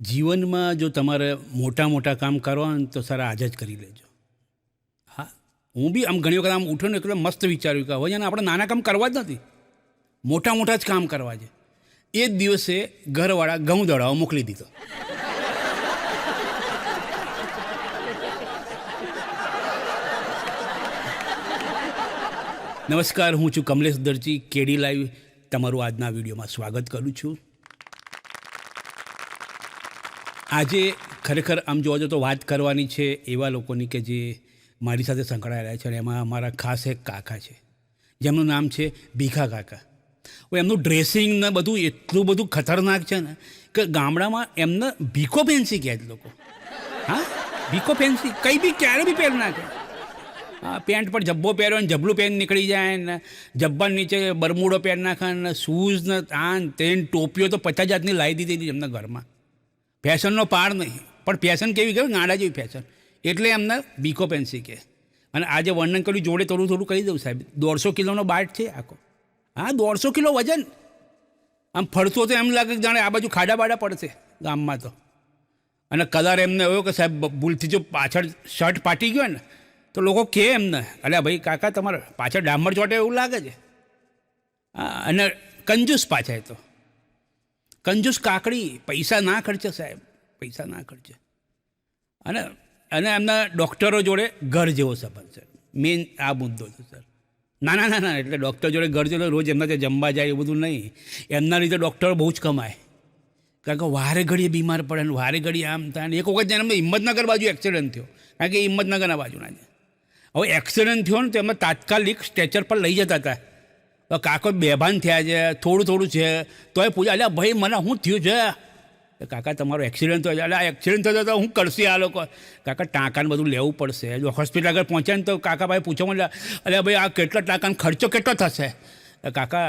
જીવનમાં જો તમારે મોટા મોટા કામ કરવા હોય ને તો સારા આજ જ કરી લેજો. હા, હું બી આમ ઘણી વખત આમ ઉઠ્યો ને એકદમ મસ્ત વિચાર્યું કે હવે ને આપણે નાના કામ કરવા જ નથી, મોટા મોટા જ કામ કરવા છે. એ જ દિવસે ઘરવાળા ઘઉં દળાવવા મોકલી દીધો. નમસ્કાર, હું છું કમલેશ દરજી. કેડી લાઈવ તમારું આજના વિડીયોમાં સ્વાગત કરું છું. આજે ખરેખર આમ જોવા જો તો વાત કરવાની છે એવા લોકોની કે જે મારી સાથે સંકળાયેલા છે, અને એમાં અમારા ખાસ એક કાકા છે જેમનું નામ છે ભીખા કાકા. એમનું ડ્રેસિંગ ને બધું એટલું બધું ખતરનાક છે ને કે ગામડામાં એમને ભીખો ફેન્સી કહે છે લોકો. હા, ભીખો ફેન્સી કંઈ બી ક્યારે બી પહેર નાખે. હા, પેન્ટ પર જબ્બો પહેર્યો ને જબલું પહેરી નીકળી જાય ને, જબ્બા નીચે બરમૂડો પહેરી નાખે ને, શૂઝ ને આન તેન ટોપીઓ તો 50 જાતની લાવી દીધી એમના ઘરમાં. ફેશનનો પાર નહીં, પણ ફેશન કેવી કહેવાય, ગાંડા જેવી ફેશન. એટલે એમને ભીખો ફેન્સી કહે. અને આજે વર્ણન કર્યું જોડે થોડું કહી દઉં સાહેબ. 150 કિલોનો બાટ છે આખો. હા, 150 કિલો વજન. આમ ફરતો તો એમ લાગે જાણે આ બાજુ ખાડા બાડા પડશે ગામમાં તો. અને કલર એમને એવો કે સાહેબ ભૂલથી જો પાછળ શર્ટ પાટી ગયો ને તો લોકો કહે એમને, અલ્યા ભાઈ કાકા તમારે પાછળ ડામર ચોટે એવું લાગે છે. હા, અને કંજૂસ પાછા એ તો કંજૂસ કાકડી, પૈસા ના ખર્ચે સાહેબ, પૈસા ના ખર્ચે. અને અને એમના ડૉક્ટરો જોડે ઘર જેવો સંબંધ છે. મેઇન આ મુદ્દો છે સર. ના એટલે ડૉક્ટર જોડે ઘર જેવો, રોજ એમના ત્યાં જમવા જાય એવું બધું નહીં. એમના લીધે ડૉક્ટરો બહુ જ કમાય. કારણ કે વારે ઘડીએ બીમાર પડે ને વારે ઘડીએ આમ થાય ને. એક વખત જેને એમને હિંમતનગર બાજુ એક્સિડન્ટ થયો, કારણ કે હિંમતનગરના બાજુના છે. હવે એક્સિડન્ટ થયો ને તો એમને તાત્કાલિક સ્ટ્રેચર પર લઈ જતા હતા. કાકો બેભાન થયા છે, થોડું છે, તોય પૂછ્યા, અલ્યા ભાઈ મને શું થયું છે? કાકા તમારો એક્સિડન્ટ થયો છે. એટલે આ એક્સિડન્ટ થયો તો હું કરશે આ લોકો? કાકા ટાંકાને બધું લેવું પડશે. જો હોસ્પિટલ આગળ પહોંચ્યા ને તો કાકા ભાઈ પૂછો મને, અલ્યા ભાઈ આ કેટલા ટાંકાનો ખર્ચો કેટલો થશે? કાકા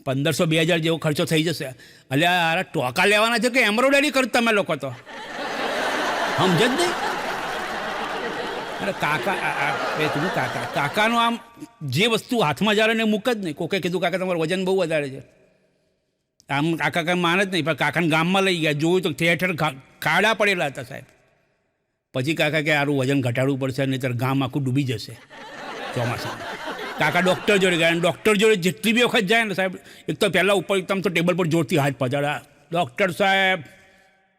1500-2000 જેવો ખર્ચો થઈ જશે. અલ્યા આ ટોકા લેવાના છે કે એમ્બ્રોઇડરી કરતા તમે લોકો તો સમજ જ નહીં. અરે કાકા કાકાનું આમ જે વસ્તુ હાથમાં જ્યારે ને મૂક જ નહીં. કોકે કીધું કાકા તમારું વજન બહુ વધારે છે. આમ કાકા કાંઈ માને જ નહીં, પણ કાકાને ગામમાં લઈ ગયા, જોયું તો ઠેર ખાડા પડેલા હતા સાહેબ. પછી કાકા કે આરું વજન ઘટાડવું પડશે, નહીંતર ગામ આખું ડૂબી જશે ચોમાસામાં. કાકા ડૉક્ટર જોડે ગયા, અને ડૉક્ટર જોડે જેટલી બી વખત જાય ને સાહેબ, એક તો પહેલાં ઉપર એકદમ તો ટેબલ પર જોરથી હાથ પછાડ્યા, ડૉક્ટર સાહેબ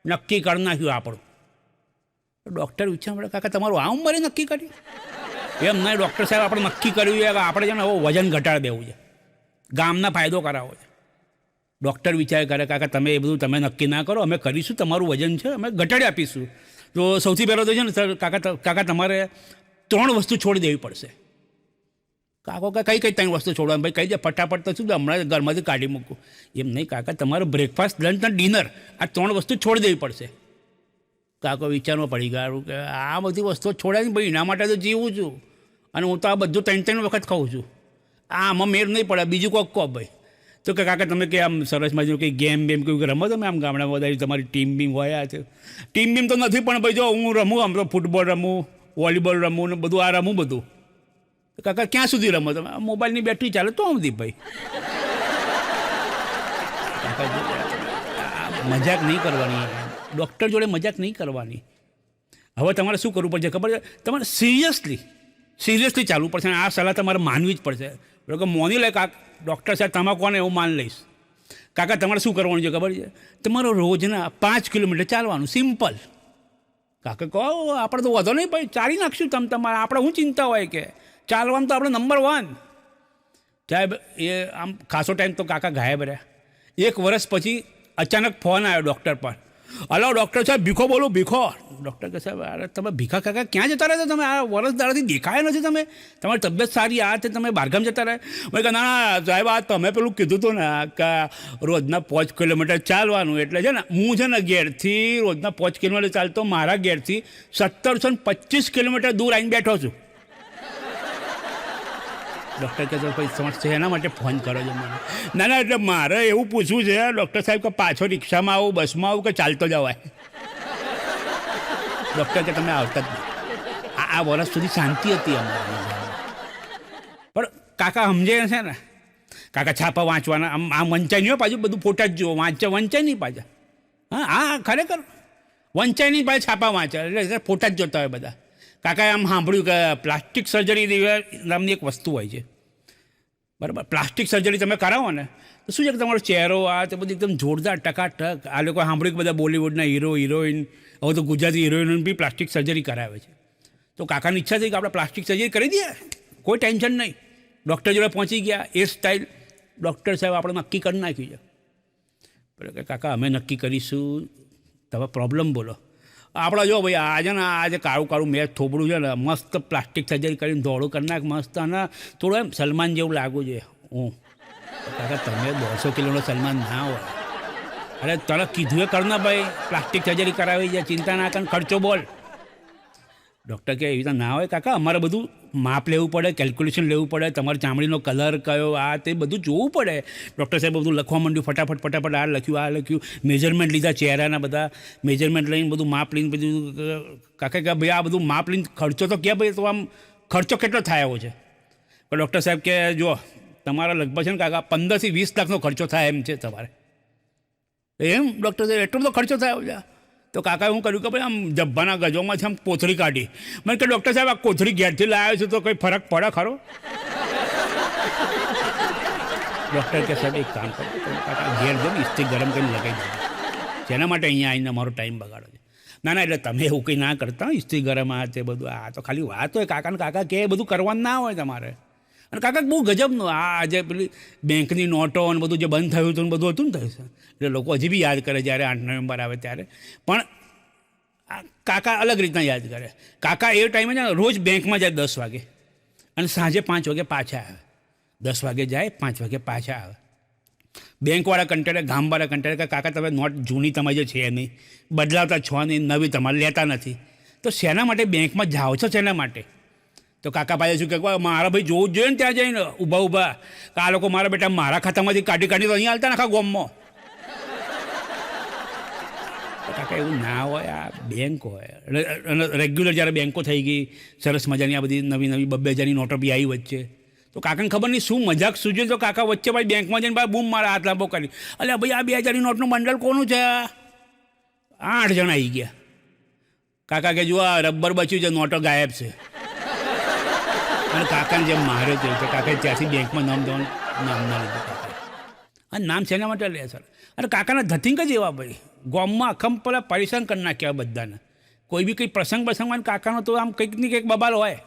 નક્કી કરી નાખ્યું આપણું. ડૉક્ટર વિચાર મળે, કાકા તમારું આ ઉંમરે નક્કી કર્યું? એમ નહીં ડૉક્ટર સાહેબ, આપણે નક્કી કર્યું છે કે આપણે છે ને હવે વજન ઘટાડી દેવું છે, ગામના ફાયદો કરાવવો છે. ડૉક્ટર વિચાર કરે, કાકા તમે એ બધું તમે નક્કી ના કરો, અમે કરીશું, તમારું વજન છે અમે ઘટાડી આપીશું. તો સૌથી પહેલાં તો છે ને સર કાકા તમારે 3 વસ્તુ છોડી દેવી પડશે. કાકો કે કઈ 3 વસ્તુ છોડવાની? ભાઈ કહી દે ફટાફટ, તો શું હમણાં ઘરમાંથી કાઢી મૂકું. એમ નહીં કાકા, તમારે બ્રેકફાસ્ટ, લંચ અને ડિનર આ 3 વસ્તુ છોડી દેવી પડશે. કાકો વિચારમાં પડી ગયું કે આ બધી વસ્તુઓ છોડાય ને ભાઈ, એના માટે તો જીવું છું, અને હું તો આ બધું 3 વખત ખાઉં છું. આમાં મેળ નહીં પડે, બીજું કોક કહો ભાઈ. તો કે કાકા તમે કે આમ સરસમાં જો કંઈ ગેમ બેમ કેવું રમો તમે આમ ગામડામાં વધારે, તમારી ટીમ બીમ હોય છે? ટીમ બીમ તો નથી, પણ ભાઈ જો હું રમું, આમ તો ફૂટબોલ રમું, વોલીબોલ રમું ને બધું આ રમું બધું. કાકા ક્યાં સુધી રમો તમે? મોબાઈલની બેટરી ચાલે તો સુધી ભાઈ. મજાક નહીં કરવાની, ડૉક્ટર જોડે મજાક નહીં કરવાની. હવે તમારે શું કરવું પડશે ખબર છે? તમારે સિરિયસલી ચાલવું પડશે. આ સલાહ તમારે માનવી જ પડશે. બરાબર, મોની લે કાકા ડૉક્ટર સાહેબ તમાકુ ને એવું માન લઈશ. કાકા તમારે શું કરવાનું છે ખબર છે? તમારો રોજના 5 કિલોમીટર ચાલવાનું, સિમ્પલ. કાકા કહો આપણે તો વધો નહીં ભાઈ, ચાલી નાખશું તમારે, આપણે શું ચિંતા હોય કે ચાલવાનું તો આપણે નંબર 1. સાહેબ એ આમ ખાસો ટાઈમ તો કાકા ગાયબ રહ્યા. 1 વર્ષ પછી અચાનક ફોન આવ્યો ડૉક્ટર પર. હલો ડૉક્ટર સાહેબ, ભીખો બોલું, ભીખો. ડૉક્ટર કે સાહેબ અરે તમે ભીખા કાકા ક્યાં જતા રહ્યા? તમે આ વર્ષ દાડાથી દેખાયા નથી, તમે તમારી તબિયત સારી આ તે તમે બહારગામ જતા રહ્યા? મેં કહ્યું ના સાહેબ, આ તમે પેલું કીધું હતું ને કે રોજના 5 કિલોમીટર ચાલવાનું, એટલે છે ને હું છે ને ઘેરથી રોજના 5 કિલોમીટર ચાલતો, મારા ઘેરથી 1725 કિલોમીટર દૂર આવીને બેઠો છું. ડૉક્ટર કહે છે ભાઈ સમજશે એના માટે ફોન કરો છો મને? ના એટલે મારે એવું પૂછવું છે ડૉક્ટર સાહેબ કે પાછો રિક્ષામાં આવું, બસમાં આવું કે ચાલતો જવાય? ડૉક્ટર કે તમે આવતા જ નહીં. આ વર્ષ સુધી શાંતિ હતી અમને, પણ કાકા સમજે છે ને. કાકા છાપા વાંચવાના, આમ વંચાય નહીં હોય પાછું, બધું ફોટા જ જુઓ, વંચાય નહીં પાછા. હા હા ખરેખર વંચાઈની પાસે છાપા વાંચે એટલે ફોટા જ જોતા હોય બધા. કાકાએ આમ સાંભળ્યું કે પ્લાસ્ટિક સર્જરી નામની એક વસ્તુ હોય છે, બરાબર. પ્લાસ્ટિક સર્જરી તમે કરાવો ને તો શું છે કે તમારો ચહેરો આ તે બધું એકદમ જોરદાર ટકાટક. આ લોકો સાંભળ્યું કે બધા બોલિવૂડના હીરો હિરોઈન, હવે તો ગુજરાતી હિરોઈન બી પ્લાસ્ટિક સર્જરી કરાવે છે. તો કાકાની ઈચ્છા થઈ કે આપણે પ્લાસ્ટિક સર્જરી કરી દઈએ, કોઈ ટેન્શન નહીં. ડૉક્ટર જોડે પહોંચી ગયા, એ સ્ટાઇલ ડૉક્ટર સાહેબ આપણે નક્કી કરી નાખ્યું છે. બરાબર કે કાકા અમે નક્કી કરીશું, તમે પ્રોબ્લેમ બોલો. આપણે જો ભાઈ આજે ને આજે કાળું કાળું મેચ થોબડું છે ને મસ્ત પ્લાસ્ટિક સર્જરી કરીને દોડું કરી નાખ મસ્ત, અને થોડું એમ સલમાન જેવું લાગુ છે હું. કાકા તમે 150 કિલોનો સલમાન ના હોય. અરે તને કીધું એ કર ને ભાઈ, પ્લાસ્ટિક સર્જરી કરાવી છે, ચિંતા ના કર, ખર્ચો બોલ. ડૉક્ટર કે એવી રીતે ના હોય કાકા, અમારે બધું માપ લેવું પડે, કેલ્ક્યુલેશન લેવું પડે, તમારી ચામડીનો કલર કયો, આ તે બધું જોવું પડે. ડૉક્ટર સાહેબ બધું લખવા માંડ્યું ફટાફટ, આ લખ્યું, મેજરમેન્ટ લીધા ચહેરાના બધા મેજરમેન્ટ લઈને બધું માપ લઈને બધું. કાકા કે ભાઈ આ બધું માપ લઈને ખર્ચો તો કે ભાઈ તો આમ ખર્ચો કેટલો થાય એવો છે? પણ ડૉક્ટર સાહેબ કે જો તમારા લગભગ છે ને કાકા 15 થી 20 લાખનો ખર્ચો થાય એમ છે તમારે. એમ ડૉક્ટર સાહેબ એટલો બધો ખર્ચો થાય છે? તો કાકાએ હું કર્યું કે ભાઈ આમ જબ્બાના ગજોમાંથી આમ કોથળી કાઢી. મને કે ડૉક્ટર સાહેબ આ કોથળી ઘેરથી લાવ્યો છું તો કંઈ ફરક પડે ખરો? ડૉક્ટર કે સાહેબ એક કામ કરો, કાકા ઘેર જો ને ઇસ્ત્રી ગરમ કરીને લગાવી દો. જેના માટે અહીંયા આવીને અમારો ટાઈમ બગાડો છે? ના એટલે તમે એવું કંઈ ના કરતા, ઇસ્ત્રી ગરમ આ તે બધું આ તો ખાલી વાત હોય. કાકા કે એ બધું કરવાનું ના હોય તમારે. અને કાકા બહુ ગજબનું આ જે પેલી બેંકની નોટો અને બધું જે બંધ થયું હતું ને બધું હતું ને થયું છે, એટલે લોકો હજી બી યાદ કરે જ્યારે 8 નવેમ્બર આવે ત્યારે. પણ કાકા અલગ રીતના યાદ કરે. કાકા એ ટાઈમે છે ને રોજ બેંકમાં જાય 10 વાગે અને સાંજે 5 વાગે પાછા આવે. 10 વાગે જાય, 5 વાગે પાછા આવે. બેંકવાળા કંટાળે, ગામવાળા કંટાળે કે કાકા તમે નોટ જૂની તમારી જે છે નહીં, બદલાવતા છો નહીં, નવી તમારે લેતા નથી, તો શેના માટે બેંકમાં જાઓ છો, શેના માટે? તો કાકા પાસે શું કે મારા ભાઈ જોવું જ જોઈએ ને ત્યાં જઈને ઊભા કે આ લોકો મારા બેટા મારા ખાતામાંથી કાઢી તો અહીંયા હાલતા નાખા ગોમમાં. કાકા એવું ના હોય, આ બેંક હોય. અને રેગ્યુલર જ્યારે બેંકો થઈ ગઈ સરસ મજાની આ બધી નવી 2,000ની નોટો બી આવી વચ્ચે, તો કાકાને ખબર નહીં શું મજાક સૂજ્યું. તો કાકા વચ્ચે ભાઈ બેંકમાં જઈને ભાઈ બૂમ મારા હાથ લાંબો કરી, અલે ભાઈ આ 2,000ની નોટનું બંડલ કોનું છે? 8 જણા આવી ગયા. કાકા કે જુઓ રબર બચ્યું છે, નોટો ગાયબ છે. અને કાકાને જેમ માર્યો તે છે, કાકાએ ત્યાંથી બેંકમાં નામ દેવાનું નામ ના લીધું કાકા. અને નામ શેના માટે લે સર? અરે કાકાના ધતિંગ જ એવા ભાઈ, ગામમાં અખમ પેલા પરેશાન કરી નાખ્યા બધાને. કોઈ બી કંઈ પ્રસંગમાં કાકાનો તો આમ કંઈક ને કંઈક બબાલ હોય.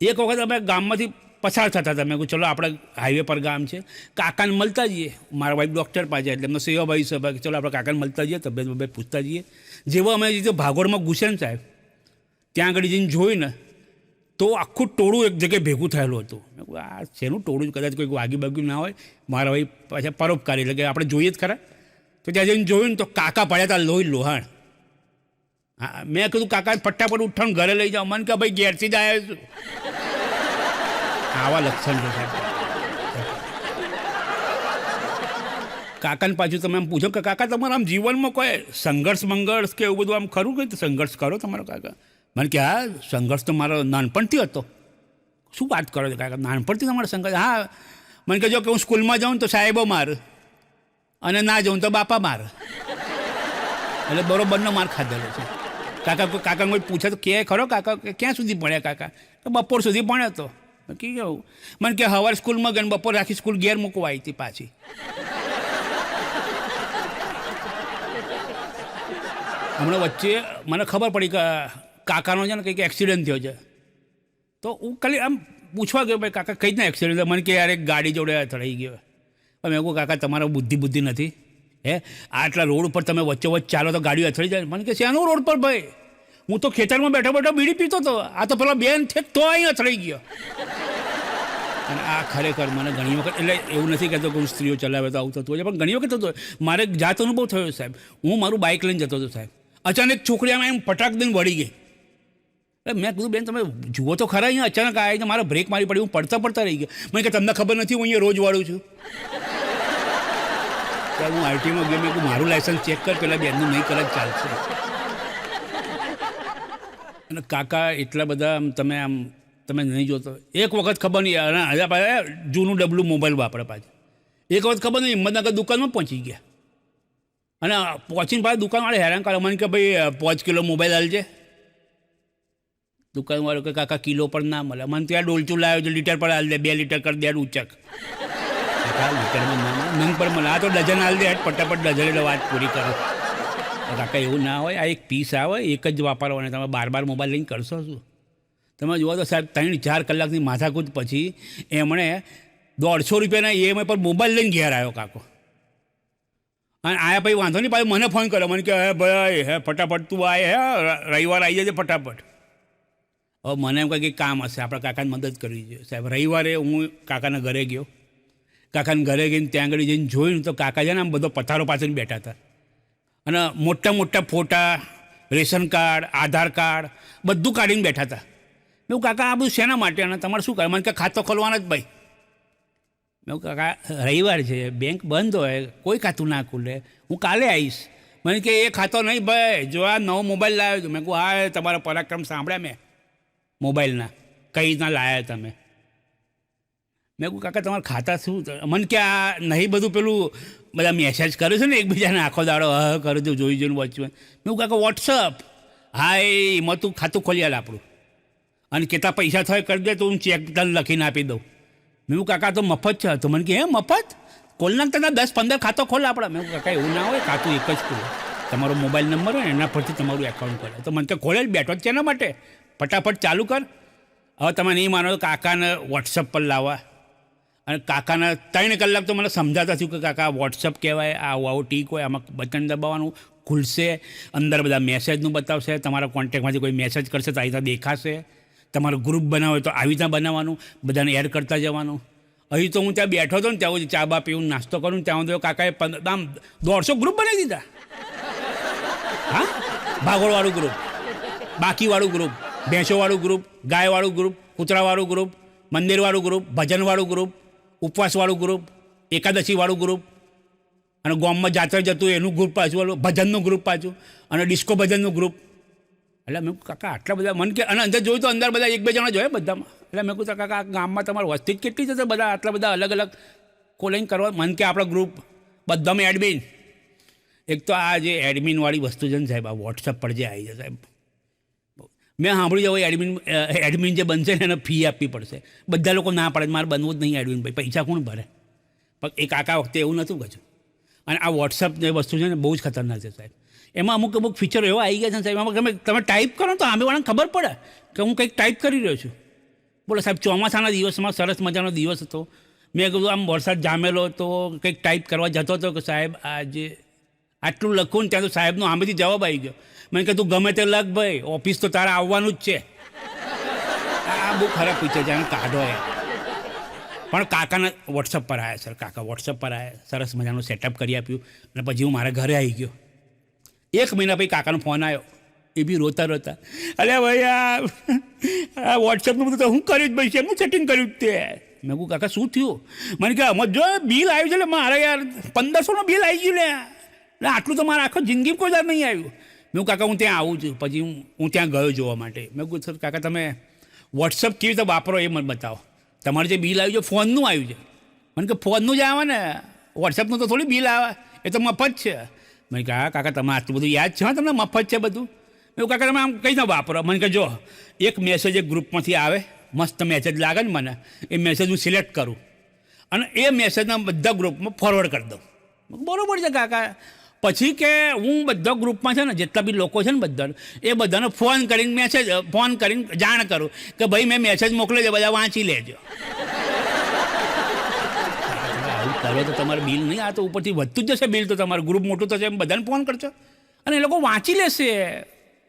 એક વખત અમે ગામમાંથી પસાર થતા હતા, મેં કહ્યું ચલો આપણે હાઈવે પર ગામ છે, કાકાને મળતા જઈએ. મારા ભાઈ ડૉક્ટર પાસે એટલે એમનો સેવાભાઈ છે, ચલો આપણે કાકાને મળતા જઈએ, તબિયત પૂછતા જઈએ. જેવો અમે જે ભાગોળમાં ઘૂસે ને સાહેબ, ત્યાં આગળ જઈને જોયું ને તો આખું ટોળું એક જગ્યાએ ભેગું થયેલું હતું. મેં કહું આ શેનું ટોળું, કદાચ કોઈ વાગી બાગ્યું ના હોય. મારા ભાઈ પાછા પરોપકારી એટલે કે આપણે જોઈએ જ ખરા. તો ત્યાં જઈને જોયું ને તો કાકા પડ્યા હતા લોહી લોહાણ. હા, મેં કીધું કાકા ફટાફટ ઉઠાણ ઘરે લઈ જાઓ. મને કે ભાઈ ઘેરથી જ આવ્યો છું. આવા લક્ષણ છે સાહેબ. કાકાને પાછું તમે આમ પૂછો કે કાકા તમારા આમ જીવનમાં કોઈ સંઘર્ષ કે એવું બધું આમ ખરું કંઈ સંઘર્ષ કરો તમારો? કાકા મને કે હા સંઘર્ષ તો મારો નાનપણથી હતો. શું વાત કરો છો કાકા, નાનપણથી તમારો સંઘર્ષ? હા, મને કહે જો કે હું સ્કૂલમાં જાઉં તો સાહેબો માર, અને ના જાઉં તો બાપા માર. એટલે બરોબરનો માર ખાધેલો છે. કાકા કોઈ પૂછે તો કે ખરો કાકા ક્યાં સુધી ભણ્યા? કાકા તો બપોર સુધી ભણ્યો હતો. કેવું? મને કે સવારે સ્કૂલમાં ગઈ, બપોર આખી સ્કૂલ ઘેર મૂકવા આવી હતી પાછી. હમણાં વચ્ચે મને ખબર પડી કે કાકાનો છે ને કંઈક એક્સિડન્ટ થયો છે. તો હું ખાલી આમ પૂછવા ગયો ભાઈ કાકા કઈ રીતના એક્સિડન્ટ થયો? મને કે યાર એક ગાડી જોડે અથડાઈ ગયો. મેં કહું કાકા તમારો બુદ્ધિ નથી હે? આટલા રોડ ઉપર તમે વચ્ચે ચાલો તો ગાડી અથડાઈ જાય. મને કે શેનો રોડ પર ભાઈ? હું તો ખેતરમાં બેઠો બીડી પીતો હતો, આ તો પેલા બેન છે તો અહીં અથડાઈ ગયો. અને આ ખરેખર મને ઘણી વખત, એટલે એવું નથી કહેતો કે હું સ્ત્રીઓ ચલાવે તો આવું થતું હોય છે, પણ ઘણી વખત થતો હોય. મારે જાત અનુભવ થયો સાહેબ. હું મારું બાઇક લઈને જતો હતો સાહેબ, અચાનક છોકરી આમાં એમ ફટાક દઈને વળી ગઈ. એટલે મેં કીધું બેન તમે જુઓ તો ખરા, અહીંયા અચાનક આવી તો મારે બ્રેક મારી પડી, હું પડતા રહી ગયો. મને કે તમને ખબર નથી હું અહીંયા રોજ વાળું છું? ત્યારે હું આરટીમાં ગયો, મેં કહું મારું લાયસન્સ ચેક કર, પેલા બેનનું નહીં કરે ચાલશે. અને કાકા એટલા બધા તમે નહીં જોતો. એક વખત ખબર નહીં, જૂનું ડબલું મોબાઈલ વાપરે પાછું. એક વખત ખબર નહીં હિંમતનગર દુકાનમાં પહોંચી ગયા અને પહોંચીને પાછા દુકાનવાળા હેરાન કરે મને કે ભાઈ 5 કિલો મોબાઈલ હાલજે. દુકાનવાળો કે કાકા કિલો પર ના મળે, મને ત્યાં ડોલચું લાવ્યો છે લીટર પર હાલ દે, 2 લીટર કરી દે ઊંચક. કાકા લીટરમાં ના મળે, નંગ પર મળે, આ તો ડઝન હાલ દે પટાપટ ડઝન, એટલે વાત પૂરી કરો. કાકા એવું ના હોય, આ એક પીસ આવે એક જ વાપરવાને, તમે બાર મોબાઈલ લઈને કરશો શું? તમે જુઓ તો સાહેબ 3-4 કલાકની માથાકૂટ પછી એમણે 150 રૂપિયાના EMI પર મોબાઈલ લઈને ઘેર આવ્યો કાકો. અને આયા પછી વાંધો નહીં, પાછું મને ફોન કર્યો, મને કે હે ભાઈ હે ફટાફટ તું આય હે રવિવાર આવી જજે ફટાફટ. હવે મને એમ કંઈક કામ હશે, આપણા કાકાને મદદ કરવી જોઈએ સાહેબ. રવિવારે હું કાકાના ઘરે ગયો, કાકાના ઘરે ગઈને ત્યાં આગળ જઈને જોયું તો કાકા છે ને આમ બધો પથારો પાછળ બેઠા હતા અને મોટા મોટા ફોટા, રેશન કાર્ડ, આધાર કાર્ડ બધું કાઢીને બેઠા હતા. મેં કાકા આ બધું શેના માટે અને તમારે શું કરે? મને કે ખાતો ખોલવાના જ ભાઈ. મેં કાકા રવિવાર છે, બેંક બંધ હોય, કોઈ ખાતું ના ખુલે, હું કાલે આવીશ. મને કે એ ખાતો નહીં ભાઈ, જો આ નવો મોબાઈલ લાવ્યો છું. મેં કહું હા તમારો પરાક્રમ સાંભળ્યા મેં મોબાઈલના, કઈ રીતના લાવ્યા તમે? મેં કહું કાકા તમારા ખાતા શું? મને કે આ નહીં બધું પેલું બધા મેસેજ કરે છે ને એકબીજાને આખો દાડો કરે છે જોઈ જોઈને વાંચવું. મેં કહું કાકા વોટ્સઅપ, હા એમાં તું ખાતું ખોલી આલ આપણું, અને કેટલા પૈસા થાય કરી દે તો હું ચેક તને લખીને આપી દઉં. મેં કહું કાકા તો મફત છે. તો મને કે હે મફત? ખોલ નાખ તને 10-15 ખાતો ખોલ આપણા. મેં કહું કાકા એવું ના હોય, ખાતું એક જ ખોલે, તમારો મોબાઈલ નંબર હોય ને એના પરથી તમારું એકાઉન્ટ ખોલે. તો મને કે ખોલે બેઠો જ છે એના માટે, ફટાફટ ચાલુ કર. હવે તમે નહીં માનો તો કાકાને વોટ્સઅપ પર લાવવા, અને કાકાના 3 કલાક તો મને સમજાતા થયું કે કાકા વોટ્સઅપ કહેવાય, આ આવું ટીક હોય, આમાં બટન દબાવવાનું ખુલશે, અંદર બધા મેસેજનું બતાવશે, તમારા કોન્ટેક્ટમાંથી કોઈ મેસેજ કરશે તો આવી રીતના દેખાશે, તમારો ગ્રુપ બનાવો તો આવી રીતના બનાવવાનું, બધાને એડ કરતા જવાનું. અહીં તો હું ત્યાં બેઠો હતો ને ત્યાં ચા બા પીવું નાસ્તો કરું ત્યાં તો કાકાએ 150 ગ્રુપ બનાવી દીધા. હા, ભાગોળવાળું ગ્રુપ, બાકીવાળું ગ્રુપ, ભેંસોવાળું ગ્રુપ, ગાયવાળું ગ્રુપ, કૂતરાવાળું ગ્રુપ, મંદિરવાળું ગ્રુપ, ભજનવાળું ગ્રુપ, ઉપવાસવાળું ગ્રુપ, એકાદશીવાળું ગ્રુપ, અને ગામમાં જાત્રા જતું એનું ગ્રુપ પાછું, ભજનનું ગ્રુપ પાછું, અને ડિસ્કો ભજનનું ગ્રુપ. એટલે મેં કહું કાકા આટલા બધા, મને કે અને અંદર જોયું તો અંદર બધા 1-2 જણા જોયા બધામાં. એટલે મેં કહું કાકા ગામમાં તમારી વસ્તી જ કેટલી જશે, બધા આટલા બધા અલગ અલગ કોલિંગ કરવા. મને કે આપણા ગ્રુપ બધામાં એડમિન. એક તો આ જે એડમિનવાળી વસ્તુ છે ને સાહેબ, આ વોટ્સઅપ પર જે આવી છે સાહેબ, મેં સાંભળ્યું છે એડમિન જે બનશે ને એને ફી આપવી પડશે. બધા લોકો ના પાડે મારે બનવું જ નહીં એડમિન ભાઈ, પૈસા કોણ ભરે? પણ એ કાકા વખતે એવું નહોતું કહ્યું. અને આ વોટ્સઅપ જે વસ્તુ છે ને બહુ જ ખતરનાક છે સાહેબ. એમાં અમુક ફીચરો એવા આવી ગયા છે સાહેબ, એમાં તમે ટાઈપ કરો તો સામેવાળાને ખબર પડે કે હું કંઈક ટાઈપ કરી રહ્યો છું. બોલો સાહેબ, ચોમાસાના દિવસમાં સરસ મજાનો દિવસ હતો, મેં કીધું આમ વરસાદ જામેલો તો કંઈક ટાઈપ કરવા જતો હતો કે સાહેબ આજે આટલું લખું ને ત્યાં તો સાહેબનો આમેથી જવાબ આવી ગયો. મેં કીધું ગમે તે લખ ભાઈ, ઓફિસ તો તારે આવવાનું જ છે. આ બહુ ખરાબ ફીચર છે, આને કાઢો એ. પણ કાકાના વોટ્સઅપ પર આવ્યા સર, કાકા વોટ્સઅપ પર આવ્યા, સરસ મજાનું સેટઅપ કરી આપ્યું, અને પછી હું મારા ઘરે આવી ગયો. 1 મહિના પછી કાકાનો ફોન આવ્યો, એ બી રોતા રોતા, અરે ભાઈ આ વોટ્સઅપનું બધું તો હું કર્યું જ ભાઈ, હું સેટિંગ કર્યું જ તે. મેં કહું કાકા શું થયું? મને કે આમાં જો બિલ આવ્યું છે, એટલે મારે યાર 1500નું બિલ આવી ગયું ને, આટલું તો મારા આખો જિંદગી કોઈ વાર નહીં આવ્યું. મેં કાકા હું ત્યાં આવું છું. પછી હું ત્યાં ગયો જોવા માટે. મેં કહું સર કાકા તમે વોટ્સઅપ કેવી રીતે વાપરો એ મને બતાવો. તમારે જે બિલ આવ્યું છે ફોનનું આવ્યું છે. મને કે ફોનનું જ આવે ને, વોટ્સઅપનું તો થોડી બિલ આવે, એ તો મફત છે. મેં કહા કાકા તમે આટલું બધું યાદ છે? તમને મફત છે બધું. મેં કાકા તમે આમ કઈ રીતના વાપરો? મને કે જો એક મેસેજ એક ગ્રુપમાંથી આવે, મસ્ત મેસેજ લાગે ને મને, એ મેસેજ હું સિલેક્ટ કરું અને એ મેસેજના બધા ગ્રુપમાં ફોરવર્ડ કરી દઉં. બરાબર છે કાકા. પછી કે હું બધા ગ્રુપમાં છે ને જેટલા બી લોકો છે ને બધાને ફોન કરીને જાણ કરું કે ભાઈ મેં મેસેજ મોકલ્યો છે, બધા વાંચી લેજો. આવું કરો તો તમારું બિલ નહીં, આ તો ઉપરથી વધતું જ જશે બિલ. તો તમારું ગ્રુપ મોટું થશે, એમ બધાને ફોન કરશો અને એ લોકો વાંચી લેશે.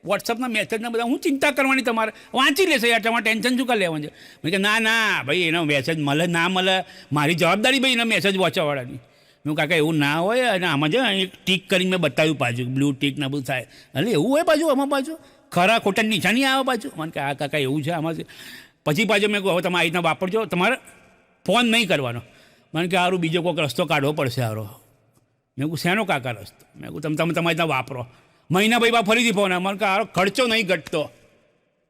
વોટ્સઅપના મેસેજના બધા હું ચિંતા કરવાની, તમારે વાંચી લેશે યાર, તમારે ટેન્શન શું કરી લેવાનું છે? મેં કે ના ભાઈ એનો મેસેજ મળે ના મળે મારી જવાબદારી ભાઈ, એનો મેસેજ વાંચવાવાળાની. મેં કાકા એવું ના હોય, અને આમાં છે એક ટીક કરીને મેં બતાવ્યું પાછું, બ્લુ ટીક ને બધું થાય, એટલે એવું હોય પાછું આમાં પાછું ખરા ખોટા નિશાની આવે પાછું. મને કે આ કાકા એવું છે આમાં. પછી પાછું મેં કહું હવે તમે આ રીતના વાપરજો, તમારે ફોન નહીં કરવાનો. મને કે સારું બીજો કોઈક રસ્તો કાઢવો પડશે સારો. મેં કહું શેનો કાકા રસ્તો? મેં કહું તમે તમારી રીતના વાપરો. મહિના પછી બા ફરીથી ફોન આવે. મને કે સારો ખર્ચો નહીં ઘટતો.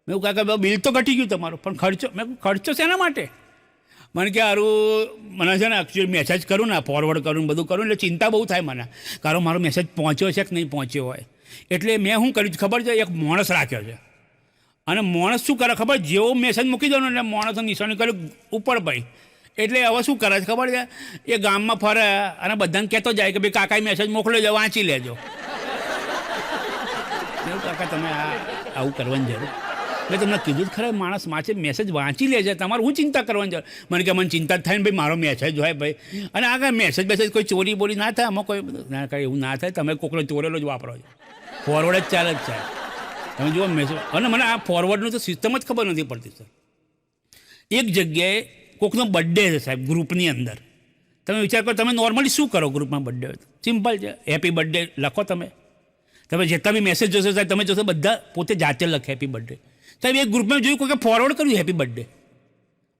મેં કહું કાકા બિલ તો ઘટી ગયું તમારું, પણ ખર્ચો? મેં કહું ખર્ચો શેના માટે? મને કે સારું મને છે ને એકચ્યુઅલી મેસેજ કરું ને ફોરવર્ડ કરું બધું કરું એટલે ચિંતા બહુ થાય મને, કારણ મારો મેસેજ પહોંચ્યો છે કે નહીં પહોંચ્યો હોય. એટલે મેં શું કર્યું ખબર છે, એક માણસ રાખ્યો છે. અને માણસ શું કરે ખબર, જેવો મેસેજ મૂકી દો ને એટલે માણસ નિશાની કર્યું ઉપર ભાઈ. એટલે હવે શું કરે છે ખબર છે, એ ગામમાં ફરે અને બધાને કહેતો જાય કે ભાઈ કાકાએ મેસેજ મોકલ્યો છે, વાંચી લેજો. એવું કાકા તમે આવું કરવાની જરૂર, મેં તમને કીધું જ ખરા, માણસ માછે મેસેજ વાંચી લે છે, તમારે હું ચિંતા કરવાની જરૂર. મને કે મને ચિંતા જ થાય ને ભાઈ, મારો મેસેજ હોય ભાઈ. અને આગળ મેસેજ કોઈ ચોરી બોરી ના થાય, આમાં કોઈ ના કંઈ એવું ના થાય, તમે કોકનો ચોરેલો જ વાપરો છો, ફોરવર્ડ જ ચાલે જ છે. તમે જુઓ મેસેજ, અને મને આ ફોરવર્ડનું તો સિસ્ટમ જ ખબર નથી પડતી સર. એક જગ્યાએ કોકનો બર્થડે છે સાહેબ ગ્રુપની અંદર, તમે વિચાર કરો, તમે નોર્મલી શું કરો ગ્રુપમાં બર્થડે હોય તો? સિમ્પલ છે, હેપી બર્થડે લખો. તમે જેટલા બી મેસેજ જોશો સાહેબ, તમે જોશો બધા પોતે જાતે લખે હેપી બર્થડે. સાહેબ એક ગ્રુપમાં જોયું કોઈ ફોરવર્ડ કર્યું હેપી બર્થડે.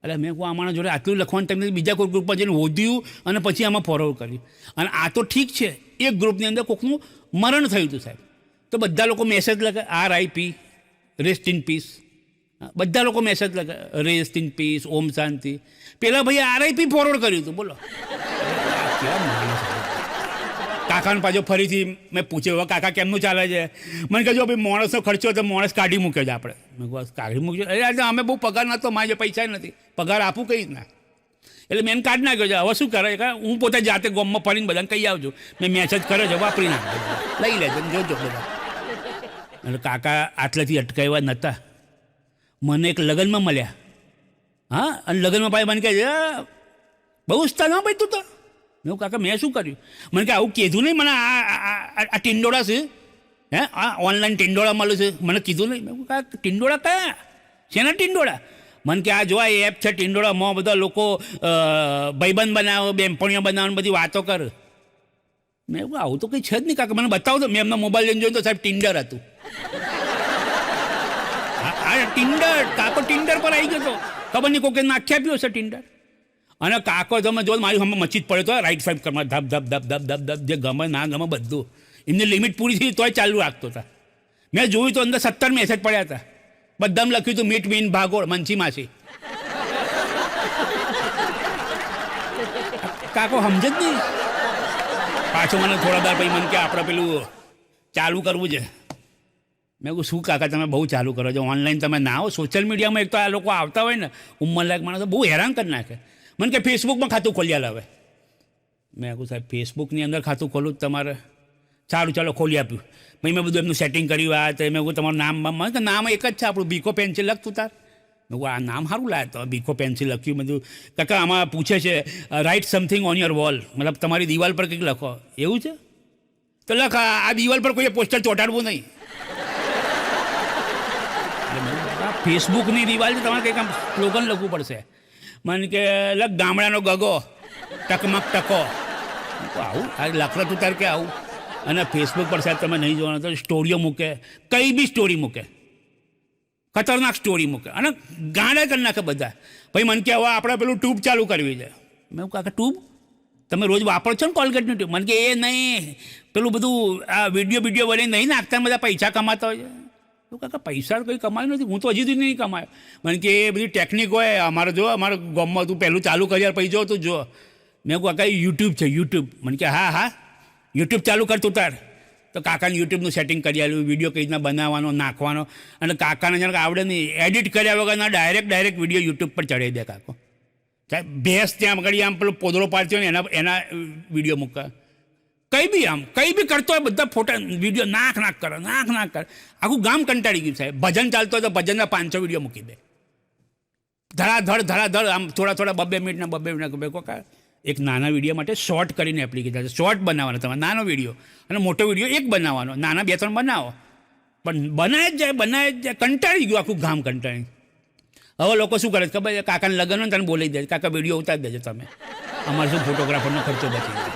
એટલે મેં કોઈ આમાંના જોડે આટલું લખવાનું ટાઈમ બીજા કોઈ ગ્રુપમાં જઈને હોદ્યું અને પછી આમાં ફોરવર્ડ કર્યું. અને આ તો ઠીક છે, એક ગ્રુપની અંદર કોઈકનું મરણ થયું હતું સાહેબ, તો બધા લોકો મેસેજ લખે RIP, રેસ્ટ ઇન પીસ. બધા લોકો મેસેજ લખે રેસ્ટ ઇન પીસ, ઓમ શાંતિ. પેલા ભાઈ RIP ફોરવર્ડ કર્યું હતું, બોલો કેવા માણસ. કાકાને પાછો ફરીથી મેં પૂછ્યું, હવે કાકા કેમનું ચાલે છે? મને કહે જો ભાઈ માણસનો ખર્ચો તો માણસ કાઢી મૂક્યો છે આપણે. મેં કહું કાઢી મૂક્યો? અરે અમે બહુ પગાર નહોતો, મારે પૈસા નથી, પગાર આપું કઈ રીતના. એટલે મેં એને કાઢી નાખ્યો છે. હવે શું કરે, હું પોતે જાતે ગામમાં ફરીને બધાને કહી આવજો મેં મેસેજ કર્યો છે, વાપરી નાખજો, લઈ લેજો જોજો બધા. એટલે કાકા આટલેથી અટકાવ્યા નહોતા, મને એક લગ્નમાં મળ્યા. હા, અને લગ્નમાં ભાઈ મને કહે છે બહુ ઉસ્તા ના ભાઈ તું તો. મેં કાકા મેં શું કર્યું? મને કે આવું કીધું નહીં મને, આ ટિંડોળા છે, હે આ ઓનલાઈન ટિંડોળા મળે છે, મને કીધું નહીં. મેં કાકા ટિંડોળા કયા? શેના ટિંડોળા? મને કે આ જોવા એપ છે ટિંડોળામાં, બધા લોકો ભાઈબંધ બનાવો, બેનપણીઓ બનાવવાની બધી વાતો કર. મેં કહું આવું તો કંઈ છે જ નહીં કાકા, મને બતાવો તો. મેં એમનો મોબાઈલ લઈને જોયું તો સાહેબ ટિન્ડર હતું. હા ટિન્ડર, કાકો ટિન્ડર પર આવી ગયો હતો, ખબર નહીં કોકે નાખી આપ્યો હશે ટિન્ડર. અને કાકો તમે જો મારી સામે મચી જ પડ્યો હતો, રાઈટ સ્વાઇપ કરવા ધબ ધબ ધબ ધબ ધબ ધબ, જે ગમે ના ગમે બધું. એમની લિમિટ પૂરી થઈ તોય ચાલુ રાખતો હતા. મેં જોયું તો અંદર 17 મેસેજ પડ્યા હતા, બધામાં લખ્યું હતું મીટ મીન ભાગોળ મંચી માસી. કાકો સમજે જ નહીં. પાછો મને થોડા વાર પછી મને કે આપણે પેલું ચાલુ કરવું છે. મેં કહું શું કાકા તમે બહુ ચાલુ કરો છો, ઓનલાઈન તમે ના આવો. સોશિયલ મીડિયામાં એક તો આ લોકો આવતા હોય ને ઉંમરલાયક માણસો, બહુ હેરાન કરી નાખે. મને કે ફેસબુકમાં ખાતું ખોલી આલે હવે. મેં કહું સાહેબ ફેસબુકની અંદર ખાતું ખોલું તમારે? સારું ચાલો ખોલી આપ્યું. પછી મેં બધું એમનું સેટિંગ કર્યું. આ તો મેં કહું તમારું નામ, નામ એક જ છે આપણું, બીકો પેન્સિલ લખતું તાર. મેં કહું આ નામ સારું લાગે તો બીકો પેન્સિલ લખ્યું. બધું કાકા આમાં પૂછે છે write something on your wall, મતલબ તમારી દિવાલ પર કંઈક લખો. એવું છે તો લખ, આ દિવાલ પર કોઈએ પોસ્ટર ચોંટાડવું નહીં. ફેસબુકની દિવાલ છે, તમારે કંઈક આમ સ્લોગન લખવું પડશે. મને કે લખ ગામડાનો ગગો ટકમક ટકો. આવું આ લખલા તું તાર કે આવું. અને ફેસબુક પર સાહેબ તમે નહીં જોવાના તો સ્ટોરીઓ મૂકે, કંઈ બી સ્ટોરી મૂકે, ખતરનાક સ્ટોરી મૂકે અને ગાંડા કરી નાખે બધા. ભાઈ મને કે હવે આપણે પેલું ટ્યુબ ચાલુ કરવી છે. મેં કાકા ટ્યુબ તમે રોજ વાપરો છો ને કોલગેટની ટ્યુબ? મને કે એ નહીં, પેલું બધું આ વિડીયો બનાવી નહીં નાખતા, બધા પૈસા કમાતા હોય છે. કાકા પૈસા કંઈ કમાયું નથી, હું તો હજી સુધી નહીં કમાયો. મને કે એ બધી ટેકનિક હોય અમારે, જો અમારા ગામમાં તું પહેલું ચાલુ કરી પછી જો તું જો. મેં કહું કાકા યુટ્યુબ છે યુટ્યુબ. મને કે હા હા યુટ્યુબ ચાલુ કરતું તાર. તો કાકાને યુટ્યુબનું સેટિંગ કરી આપ્યું, વિડીયો કઈ રીતના બનાવવાનો નાખવાનો. અને કાકાને જણ આવડે નહીં, એડિટ કર્યા વગર ના ડાયરેક્ટ વિડીયો યુટ્યુબ પર ચડાવી દે કાકો. સાહેબ ભેંસ ત્યાં આગળ આમ પેલો પોદળો પાડતી હોય ને એના વિડીયો મૂકે. કંઈ બી કરતો હોય બધા ફોટા વિડીયો નાખ કરે. આખું ગામ કંટાળી ગયું સાહેબ. ભજન ચાલતો હોય તો ભજનના 500 વિડીયો મૂકી દે. ધડાધડ આમ થોડા 2 મિનિટના કોકા. એક નાના વિડીયો માટે શોર્ટ કરીને એપ્લિકેશન છે, શોર્ટ બનાવવાનો તમારે, નાનો વિડીયો અને મોટો વિડીયો એક બનાવવાનો, નાના 2-3 બનાવો. પણ બનાવે જ જાય, કંટાળી ગયું આખું ગામ કંટાળી. હવે લોકો શું કરે ખબર છે, કાકાને લગ્ન હોય ને તને બોલાવી દે, કાકા વિડીયો ઉતારી દેજો તમે, અમારે શું ફોટોગ્રાફરનો ખર્ચો બચી જાય.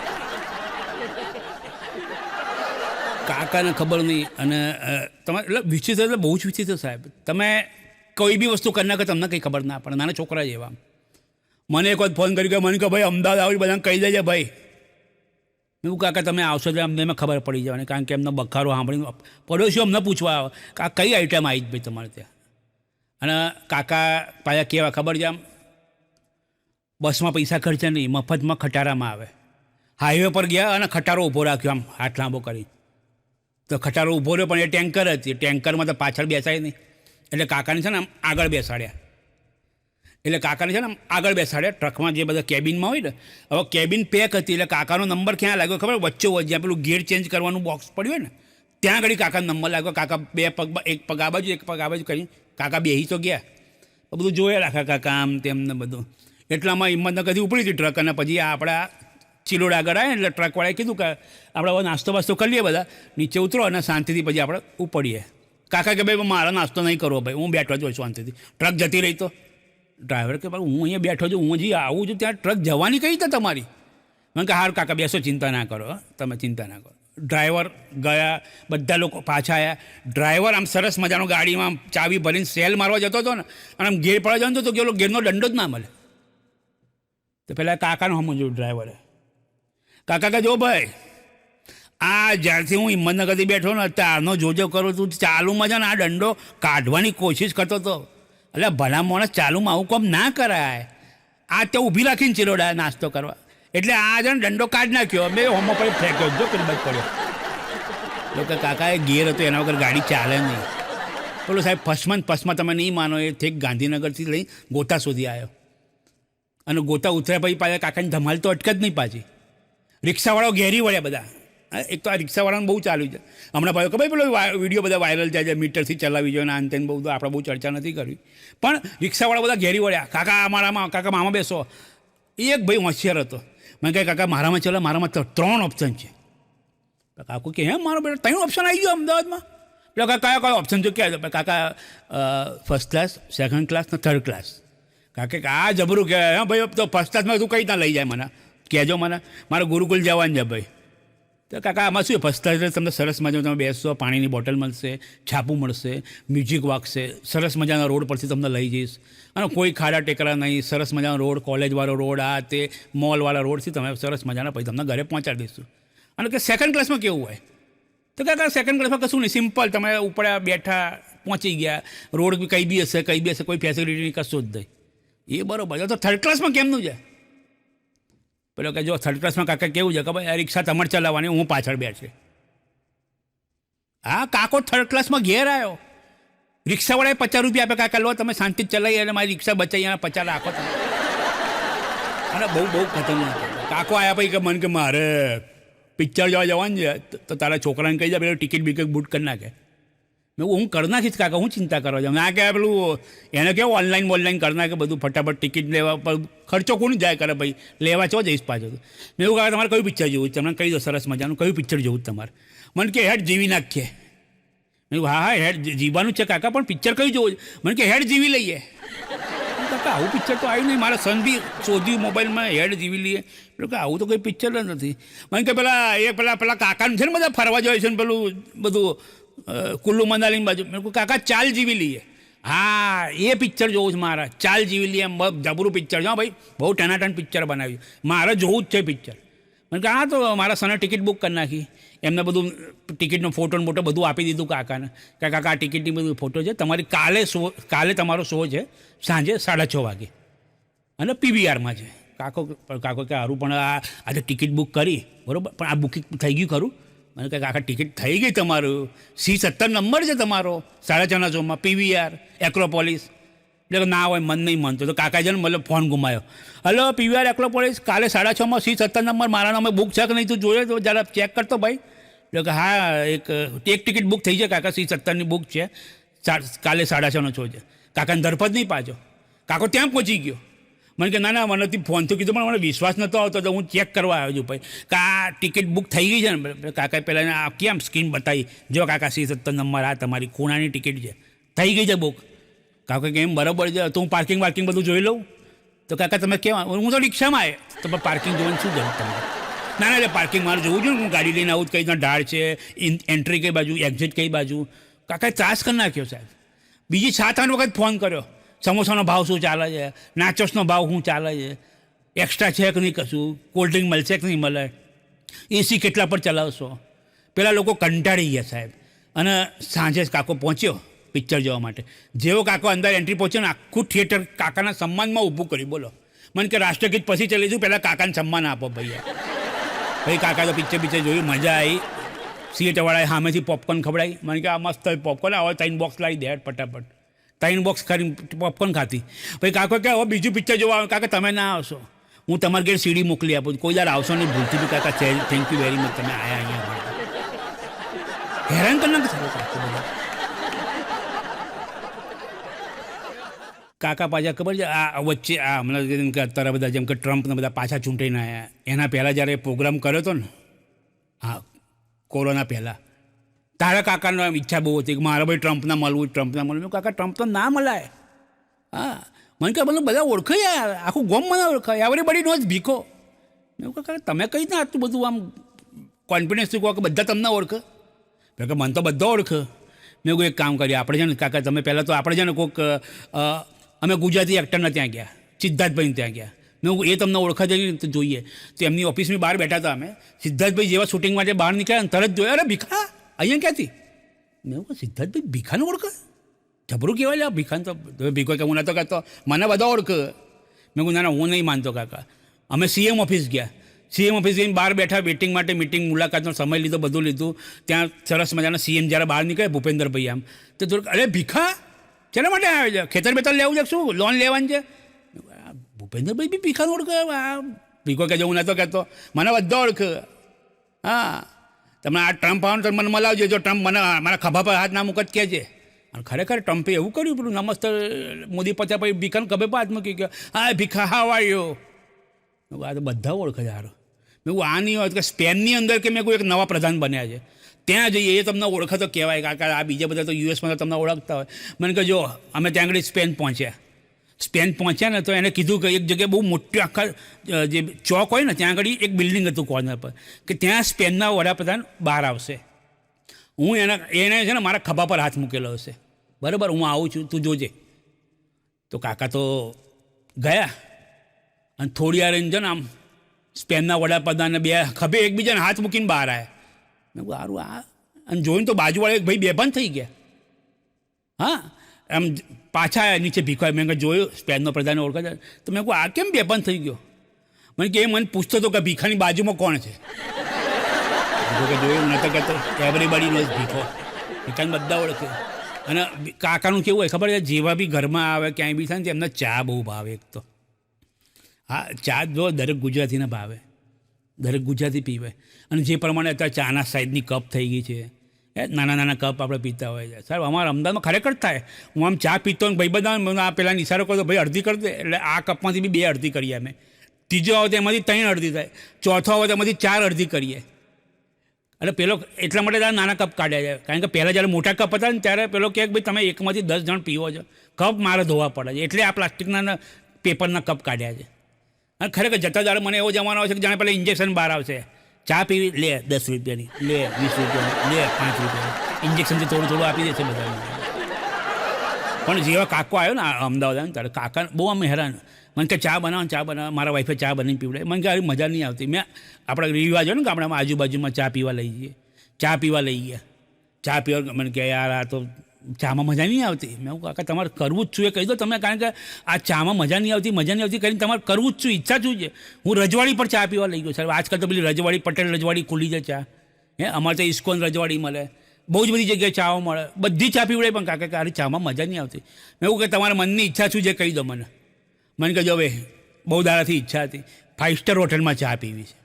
કાકાને ખબર નહીં. અને તમારે એટલે વિચિત્ર, એટલે બહુ જ વિચિત્ર સાહેબ. તમે કોઈ બી વસ્તુ કરી નાખો તમને કંઈ ખબર ના પડે, નાના છોકરા જેવા. મને એક વખત ફોન કરી કે મને કે ભાઈ અમદાવાદ આવી બધાને કહી દેજે ભાઈ. મેં કહું કાકા તમે આવશો એટલે અમને ખબર પડી જવાની, કારણ કે એમનો બખારો સાંભળીને પડોશીઓ અમને પૂછવા આવે કે આ કઈ આઈટમ આવી જ ભાઈ તમારે ત્યાં. અને કાકા પાછા કેવા ખબર છે, આમ બસમાં પૈસા ખર્ચે નહીં, મફતમાં ખટારામાં આવે. હાઈવે પર ગયા અને ખટારો ઊભો રાખ્યો આમ હાથ લાંબો કરી, તો ખટારો ઊભો રહ્યો પણ એ ટેન્કર હતી, ટેન્કરમાં તો પાછળ બેસાય નહીં, એટલે કાકાને છે ને આમ આગળ બેસાડ્યા. એટલે કાકાને છે ને આમ આગળ બેસાડ્યા ટ્રકમાં, જે બધા કેબિનમાં હોય ને. હવે કેબિન પેક હતી એટલે કાકાનો નંબર ક્યાં લાગ્યો ખબર? વચ્ચે જ્યાં પેલું ગેર ચેન્જ કરવાનું બોક્સ પડ્યું હોય ને ત્યાં આગળ કાકાનો નંબર લાગ્યો. કાકા બે પગ, એક પગ આ બાજુ એક પગ આ બાજુ કરી કાકા બેસી તો ગયા. બધું જોયા રાખા કાકા આમ તેમ ને બધું. એટલામાં હિંમતનગરથી ઉપડી હતી ટ્રક, અને પછી આપણા ચિલોડ આગળ આવ્યા એટલે ટ્રકવાળાએ કીધું કે આપણે હવે નાસ્તો વાસ્તો કરી લઈએ, બધા નીચે ઉતરો અને શાંતિથી પછી આપણે ઉપડીએ. કાકા કે ભાઈ મારો નાસ્તો નહીં કરવો ભાઈ, હું બેઠો છું શાંતિથી. ટ્રક જતી રહી તો ડ્રાઈવર કે ભાઈ હું અહીંયા બેઠો છું, હું હજી આવું છું, ત્યાં ટ્રક જવાની કઈ રીતે તમારી? મને કે હાર કાકા બેસો, ચિંતા ના કરો, તમે ચિંતા ના કરો. ડ્રાઈવર ગયા, બધા લોકો પાછા આવ્યા. ડ્રાઈવર આમ સરસ મજાનો ગાડીમાં ચાવી ભરીને સેલ મારવા જતો હતો ને, અને આમ ગેર પડવા જતો તો કે ગેરનો દંડો જ ના મળે. તો પહેલાં કાકાનું સમજ્યું ડ્રાઈવરે. કાકા કે જો ભાઈ, આ જ્યારથી હું હિંમતનગરથી બેઠો ને ત્યારનો જોજો કરું તું ચાલુમાં છે ને આ દંડો કાઢવાની કોશિશ કરતો હતો. એટલે ભલા માણસ ચાલુમાં આવું કામ ના કરાય. આ તે ઊભી રાખીને ચિલોડા નાસ્તો કરવા, એટલે આ છે ને દંડો કાઢી નાખ્યો. મેં હોમો પર ફેંક્યો, જો પેલી બાજુ પડ્યો. એટલે કાકાએ ગેર હતો, એના વગર ગાડી ચાલે નહીં. બોલો સાહેબ, ફસમાં તમે નહીં માનો, એ થેક ગાંધીનગરથી લઈ ગોતા સુધી આવ્યો. અને ગોતા ઉતર્યા પછી પાછા કાકાની ધમાલ તો અટકે જ નહીં પાછી. રિક્ષાવાળાઓ ઘેરી વળ્યા બધા. એક તો આ રિક્ષાવાળાનું બહુ ચાલ્યું છે હમણાં. ભાઈ કે ભાઈ પેલો વિડીયો બધા વાયરલ થાય છે, મીટરથી ચલાવી જોઈએ, આન તેન બહુ આપણે બહુ ચર્ચા નથી કરવી. પણ રિક્ષાવાળા બધા ઘેરી વળ્યા, કાકા મારામાં, કાકા મામા બેસો. એક ભાઈ હોશિયાર હતો. મેં કહે કાકા મારામાં ચાલો, મારામાં તો 3 ઓપ્શન છે. કાકુ કે હે મારો બેટા 3 ઓપ્શન આવી ગયો અમદાવાદમાં? એટલે કાકા કયો ઓપ્શન છે ક્યાં? કાકા ફર્સ્ટ ક્લાસ, સેકન્ડ ક્લાસ ને થર્ડ ક્લાસ. કાકે આ જબરું કહેવાય. હા ભાઈ, તો ફર્સ્ટ ક્લાસમાં તું કઈ રીતના લઈ જાય મને કહેજો, મને મારે ગુરુકુલ જવાનું છે ભાઈ. તો કાકા આમાં શું ફર્સ્ટ ક્લાસ તમને સરસ મજાનું તમે બેસશો, પાણીની બોટલ મળશે, છાપું મળશે, મ્યુઝિક વાગશે, સરસ મજાના રોડ પરથી તમને લઈ જઈશ, અને કોઈ ખાડા ટેકરા નહીં, સરસ મજાનો રોડ, કોલેજવાળો રોડ, આ તે મોલવાળા રોડથી તમે સરસ મજાના પછી તમને ઘરે પહોંચાડી દઈશું. અને કે સેકન્ડ ક્લાસમાં કેવું હોય? તો કાકા સેકન્ડ ક્લાસમાં કશું નહીં, સિમ્પલ, તમે ઉપર બેઠા પહોંચી ગયા, રોડ કંઈ બી હશે, કોઈ ફેસિલિટી કશું જ નહીં. એ બરાબર. તો થર્ડ ક્લાસમાં કેમનું છે? પેલો કે જો થર્ડ ક્લાસમાં કાકા કેવું છે કે ભાઈ આ રિક્ષા તમારે ચલાવવાની, હું પાછળ બેસે. હા, કાકો થર્ડ ક્લાસમાં ઘેર આવ્યો, રિક્ષાવાળાએ 50 રૂપિયા આપ્યા, કાકા લો તમે શાંતિ જ ચલાવી, અને મારી રિક્ષા બચાવી, અને 50 રાખો તમે. અને બહુ ખતરનાક. કાકો આવ્યા પછી કે મને કે મારે પિક્ચર જોવા જવાનું છે, તો તારા છોકરાને કહી જાય પેલો ટિકિટ બિકિટ બુક કરી નાખે. મેં હું કરી નાખીશ કાકા, હું ચિંતા કરવા જાઉં. ના કે પેલું એને કેવું ઓનલાઈન કરી નાખે બધું, ફટાફટ ટિકિટ લેવા પર ખર્ચો કોણ જાય કરે ભાઈ, લેવા ચો જઈશ પાછો. મેં એવું કાકા તમારે કયું પિક્ચર જોવું? તમને કહી દો સરસ મજાનું, કયું પિક્ચર જોવું તમારે? મને કે હેડ જીવી નાખીએ. મેં હા હેડ જીવવાનું છે કાકા, પણ પિક્ચર કયું જોવું? મને કે હેડ જીવી લઈએ. કાકા આવું પિક્ચર તો આવ્યું નહીં, મારા સન બી શોધ્યું મોબાઈલમાં, હેડ જીવી લઈએ. પેલું કે આવું તો કોઈ પિક્ચર જ નથી. મને કે પેલા કાકાનું છે ને બધા ફરવા જાય છે ને પેલું બધું કુલ્લુ મનાલી બાજુ. મેં કહું કાકા ચાલ જીવી લઈએ. હા, એ પિક્ચર જોવું છે મારા, ચાલ જીવી લઈએ. એમ જબરું પિક્ચર છે ભાઈ, બહુ ટનાટન પિક્ચર બનાવ્યું, મારે જોવું જ છે પિક્ચર. મને કહે હા, તો મારા સને ટિકિટ બુક કરી નાખી. એમને બધું ટિકિટનો ફોટો ને મોટો બધું આપી દીધું કાકાને કે કાકા આ ટિકિટની બધું ફોટો છે, તમારી કાલે તમારો શો છે સાંજે 6:30 વાગે, અને પીવીઆરમાં છે. કાકો કે સારું, પણ આજે ટિકિટ બુક કરી બરાબર, પણ આ બુકિંગ થઈ ગયું ખરું? મને કહે કાકા ટિકિટ થઈ ગઈ તમારું, C17 નંબર છે તમારો, 6:30 શોમાં, પીવીઆર એક્રોપોલિસ. એટલે ના હોય, મન નહીં માનતો. તો કાકા છે ને મતલબ ફોન ગુમાયો. હલો પીવીઆર એક્રોપોલિસ, કાલે 6:30 C17 નંબર મારા નામે બુક છે કે નહીં, તું જોયો તો જરા ચેક કરતો ભાઈ. એટલે કે હા, એક ટિકિટ બુક થઈ છે કાકા, C17ની બુક છે, કાલે 6:30 શો છે. કાકાને ધરપત નહીં પાછો. કાકો ત્યાં પહોંચી ગયો. મને કે ના મને ફોનથી કીધું, પણ મને વિશ્વાસ નહોતો આવતો, તો હું ચેક કરવા આવ્યો છું ભાઈ કે આ ટિકિટ બુક થઈ ગઈ છે ને. કાકાએ પહેલાં આ કેમ સ્કીમ બતાવી, જો કાકા C17 નંબર આ તમારી ખૂણાની ટિકિટ છે, થઈ ગઈ છે બુક. કાકા કે એમ બરાબર છે, તો હું પાર્કિંગ બધું જોઈ લઉં? તો કાકા તમે કેવા? હું તો રિક્ષામાં આવે, તો પાર્કિંગ જોવાનું શું જરૂર તમારે? ના એટલે પાર્કિંગ મારે જોવું જોઈએ, હું ગાડી લઈને આવું કઈ રીતના ઢાળ છે, એન્ટ્રી કઈ બાજુ, એક્ઝિટ કઈ બાજુ. કાકાએ ત્રાસ કરી નાખ્યો સાહેબ. બીજી 7-8 વખત ફોન કર્યો, સમોસાનો ભાવ શું ચાલે છે, નાચોસનો ભાવ શું ચાલે છે, એક્સ્ટ્રા છે કે નહીં, કશું કોલ્ડ ડ્રિંક મળશે કે નહીં મળે, એસી કેટલા પર ચલાવશો. પેલા લોકો કંટાળી ગયા સાહેબ. અને સાંજે જ કાકો પહોંચ્યો પિક્ચર જોવા માટે. જેવો કાકો અંદર એન્ટ્રી પહોંચ્યો ને, આખું થિયેટર કાકાના સન્માનમાં ઊભું કર્યું. બોલો, મને કે રાષ્ટ્રગીત પછી ચલી પહેલાં કાકાને સન્માન આપો ભાઈ. ભાઈ કાકા તો પિક્ચર જોયું, મજા આવી. સિએટવાળાએ સામેથી પોપકોર્ન ખવડાવી. મને કે આ મસ્ત પોપકોર્ન, હવે 3 બોક્સ લાવી દે હેડ ફટાફટ. 3 બોક્સ ખરી પોપકોર્ન ખાતી. પછી કાકો કે હવે બીજું પિક્ચર જોવા આવે. કાકા તમે ના આવશો, હું તમારા ઘેર સીડી મોકલી આપું, કોઈ દર આવશો નહીં ભૂલથી બી. કાકા થેન્ક યુ વેરી મચ, તમે આવ્યા અહીંયા. હેરાન કર નાખે સારું કાકો બધા. કાકા પાછા ખબર છે આ વચ્ચે આ હમણાં કે અત્યારે બધા જેમ કે ટ્રમ્પને બધા પાછા ચૂંટાઈને આવ્યા, એના પહેલાં જ્યારે પ્રોગ્રામ કર્યો હતો ને, હા કોરોના પહેલાં, તારા કાકાનો ઈચ્છા બહુ હતી કે મારે ભાઈ ટ્રમ્પના મળવું. કાકા ટ્રમ્પ તો ના મળાય. હા મને કે બધું બધા ઓળખે યાર, આખું ગોમ મને ઓળખાય, એવરીબડી નોઝ ભીખો. મેં કહું કાકા તમે કઈ ના આટલું બધું આમ કોન્ફિડન્સથી કહો કે બધા તમને ઓળખે? કે મને તો બધા ઓળખે. મેં કહું એક કામ કરીએ આપણે છે ને કાકા, તમે પહેલાં તો આપણે છે ને કોઈક અમે ગુજરાતી એક્ટરના ત્યાં ગયા, સિદ્ધાર્થભાઈને ત્યાં ગયા. મેં એ તમને ઓળખા જઈને તો જોઈએ. તો એમની ઓફિસની બહાર બેઠા હતા અમે. સિદ્ધાર્થભાઈ જેવા શૂટિંગ માટે બહાર નીકળ્યા ને તરત જોયા, અરે ભીખા અહીંયા ક્યાંથી? મેં કહું સિદ્ધાર્થભાઈ ભીખાને ઓળખે? જબરું કહેવાય લે ભીખાને. તો ભીખો કે હું નહોતો કહેતો, મને બધા ઓળખે. મેં કહું ના હું નહીં માનતો કાકા. અમે સીએમ ઓફિસ ગયા. સીએમ ઓફિસ જઈને બહાર બેઠા વેટિંગ માટે, મિટિંગ મુલાકાતનો સમય લીધો, બધું લીધું. ત્યાં સરસ મજાના સીએમ જ્યારે બહાર નીકળે ભૂપેન્દ્રભાઈ આમ, તો થોડુંક અરે ભીખા શેના માટે આવે છે? ખેતર બેતર લેવું છે, શું લોન લેવાની છે? ભૂપેન્દ્રભાઈ બી ભીખાને ઓળખે? ભીખો કે હું નહોતો કહેતો, મને બધા ઓળખે. હા તમે આ ટ્રમ્પ આવવાનું તો મને મલાવજો, જો ટ્રમ્પ મને મારા ખભા પર હાથ ના મૂક જ કહે છે. અને ખરેખર ટ્રમ્પે એવું કર્યું, પેલું નમસ્તે મોદી પત્યા પછી ભીખાને ખભે પર હાથ મૂકી ગયો, હા ભીખા હાવ આવ્યો. આ તો બધા ઓળખે યાર. મેં કહું આ નહીં હોય કે સ્પેનની અંદર કે મેં કોઈ એક નવા પ્રધાન બન્યા છે, ત્યાં જઈએ એ તમને ઓળખે તો કહેવાય. કાકા આ બીજા બધા તો યુએસમાં તો તમને ઓળખતા હોય. મને કહે જો અમે ત્યાં આગળ સ્પેન પહોંચ્યા ને તો એને કીધું કે એક જગ્યાએ બહુ મોટી આખા જે ચોક હોય ને ત્યાં આગળ એક બિલ્ડિંગ હતું કોર્નર પર, કે ત્યાં સ્પેનના વડાપ્રધાન બહાર આવશે. હું એને છે ને મારા ખભા પર હાથ મૂકેલો હશે, બરાબર, હું આવું છું તું જોજે. તો કાકા તો ગયા અને થોડી વાર છે ને આમ સ્પેનના વડાપ્રધાનને બે ખભે એકબીજાને હાથ મૂકીને બહાર આવ્યા. મેં કહું સારું આ, અને જોઈને તો બાજુવાળા એક ભાઈ બેભાન થઈ ગયા. હા એમ પાછા આવ્યા નીચે ભીખવા. મેં કહ્યું જોયું સ્પેનનો પ્રધાન ઓળખા? તો મેં કહું આ કેમ બેભાન થઈ ગયો? મને કે એ મને પૂછતો હતો કે ભીખાની બાજુમાં કોણ છે. કે જોયું નહોતો કહેતો, એવરીબડી નોઝ ભીખો. ભીખાને બધા ઓળખે. અને કાકાનું કેવું હોય ખબર છે, જેવા બી ઘરમાં આવે ક્યાંય બી થાય ને એમને ચા બહુ ભાવે. એક તો હા ચા જો દરેક ગુજરાતીને ભાવે, દરેક ગુજરાતી પીવે. અને જે પ્રમાણે અત્યારે ચાના સાઈઝની કપ થઈ ગઈ છે, નાના નાના કપ આપણે પીતા હોય છે. સાહેબ અમારા અમદાવાદમાં ખરેખર થાય, હું આમ ચા પીતો ને ભાઈ બધા આ પેલા નિશારો કરતો, ભાઈ અડધી કરી દે, એટલે આ કપમાંથી બી 2 અડધી કરીએ અમે. ત્રીજો આવે તો એમાંથી 3 અડધી થાય, ચોથો આવે તો એમાંથી 4 અડધી કરીએ. એટલે પેલો એટલા માટે તારા નાના કપ કાઢ્યા છે, કારણ કે પહેલાં જ્યારે મોટા કપ હતા ને ત્યારે પેલો કહે કે ભાઈ તમે એકમાંથી 10 જણ પીવો છો, કપ મારે ધોવા પડે છે, એટલે આ પ્લાસ્ટિકના પેપરના કપ કાઢ્યા છે. અને ખરેખર જતા દાડે મને એવો જમાનો આવશે કે જાણે પહેલાં ઇન્જેક્શન બહાર આવશે. ચા પીવી લે 10 રૂપિયાની, લે 20 રૂપિયાની, લે 5 રૂપિયાની, ઇન્જેક્શનથી થોડું થોડું આપી દેશે બધાને. પણ જેવા કાકો આવ્યો ને અમદાવાદ આવે ત્યારે કાકા બહુ આમ હેરાન. મને કે ચા બનાવો, મારા વાઈફે ચા બનાવીને પીવડે. મને કે મજા નહીં આવતી. મેં આપણા રિવાજ હોય ને ગામડામાં આજુબાજુમાં ચા પીવા લઈ ગયા. ચા પીવા મને કહે યાર આ તો ચામાં મજા નહીં આવતી. મેં કહું કાકા તમારે કરવું જ છું એ કહી દો તમે, કારણ કે આ ચામાં મજા નહીં આવતી કરીને તમારે કરવું જ છું, ઈચ્છા શું છે. હું રજવાડી પર ચા પીવા લઈ ગયો સાહેબ. આજકાલ તો પેલી રજવાડી, પટેલ રજવાડી ખુલી છે ચા. અમારે તો ઇસ્કોન રજવાડી મળે, બહુ જ બધી જગ્યાએ ચાઓ મળે, બધી ચા પીવડે. પણ કાકા કે ચામાં મજા નહીં આવતી. મેં એવું કે તમારા મનની ઈચ્છા શું છે કહી દો મને. મને કહેજો હવે બહુ દાડાથી ઈચ્છા હતી 5 સ્ટાર હોટલમાં ચા પીવી છે.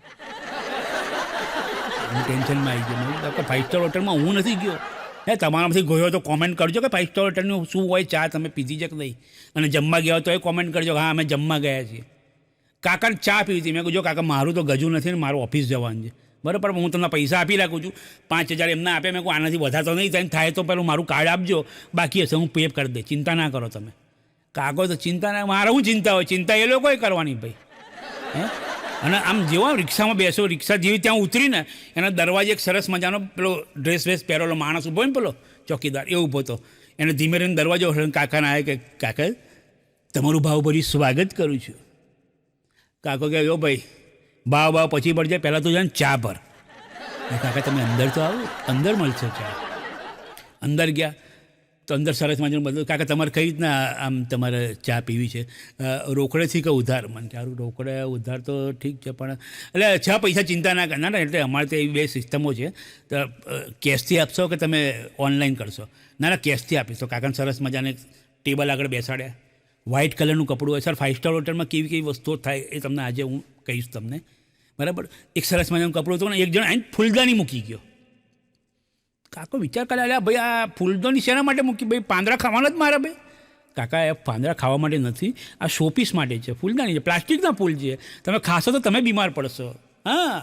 હું ટેન્શનમાં આવી ગયો. કે 5 સ્ટાર હોટલમાં હું નથી ગયો. તમારામાંથી ગયો તો કોમેન્ટ કરજો કે 5 સ્ટાર હોટલનું શું હોય, ચા તમે પીધી છે કે નહીં. અને જમવા ગયા હોય તો એ કોમેન્ટ કરજો હા અમે જમવા ગયા છીએ. કાકાને ચા પીવી હતી. મેં કહ્યું જો કાકા મારું તો ગજું નથી ને મારું ઓફિસ જવાનું છે, બરાબર, હું તમને પૈસા આપી રાખું છું. 5000 એમને આપે. મેં કહું આનાથી વધારતો નહીં થાય તો પેલું મારું કાર્ડ આપજો, બાકી હશે હું પે કરી દે, ચિંતા ના કરો તમે. કાકો તો ચિંતા ના, મારે શું ચિંતા હોય, ચિંતા એ લોકોએ કરવાની ભાઈ. અને આમ જેવો રિક્ષામાં બેસો, રિક્ષા જેવી ત્યાં ઉતરીને એના દરવાજે એક સરસ મજાનો પેલો ડ્રેસ પહેરેલો માણસ ઊભો ને પેલો ચોકીદાર એ ઊભો હતો. એને ધીમે રહીને દરવાજો કાકાને આવે કે કાકા તમારું ભાવભર્યું સ્વાગત કરું છું. કાકો કહે જો ભાઈ ભાવ પછી પડશે, પહેલાં તો જાણે ચા ભર. કાકા તમે અંદર તો આવો, અંદર મળશે ચા. અંદર ગયા. તો અંદર સરસ મજાનું બધું. કાકા તમારે કઈ રીતના આમ તમારે ચા પીવી છે, રોકડેથી કે ઉધાર? મને કે સારું રોકડે ઉધાર તો ઠીક છે, પણ એટલે 6 પૈસા ચિંતા ના કરના ને. એટલે અમારે તો એવી 2 સિસ્ટમો છે. તો કેશથી આપશો કે તમે ઓનલાઈન કરશો? ના કેશથી આપીશો. કાકાને સરસ મજાને ટેબલ આગળ બેસાડ્યા, વ્હાઇટ કલરનું કપડું હોય. સર 5 સ્ટાર હોટલમાં કેવી કેવી વસ્તુઓ થાય એ તમને આજે હું કહીશ તમને, બરાબર? એક સરસ મજાનું કપડું હતું ને, એક જણ આવીને ફૂલદાની મૂકી ગયો. કાકો વિચાર કરે, અલ્યા ભાઈ આ ફૂલદાની શેના માટે મૂકી? ભાઈ પાંદડા ખાવાના જ મારા ભાઈ. કાકા એ પાંદડા ખાવા માટે નથી, આ શોપીસ માટે છે. ફૂલદાની છે, પ્લાસ્ટિકના ફૂલ છે. તમે ખાશો તો તમે બીમાર પડશો. હા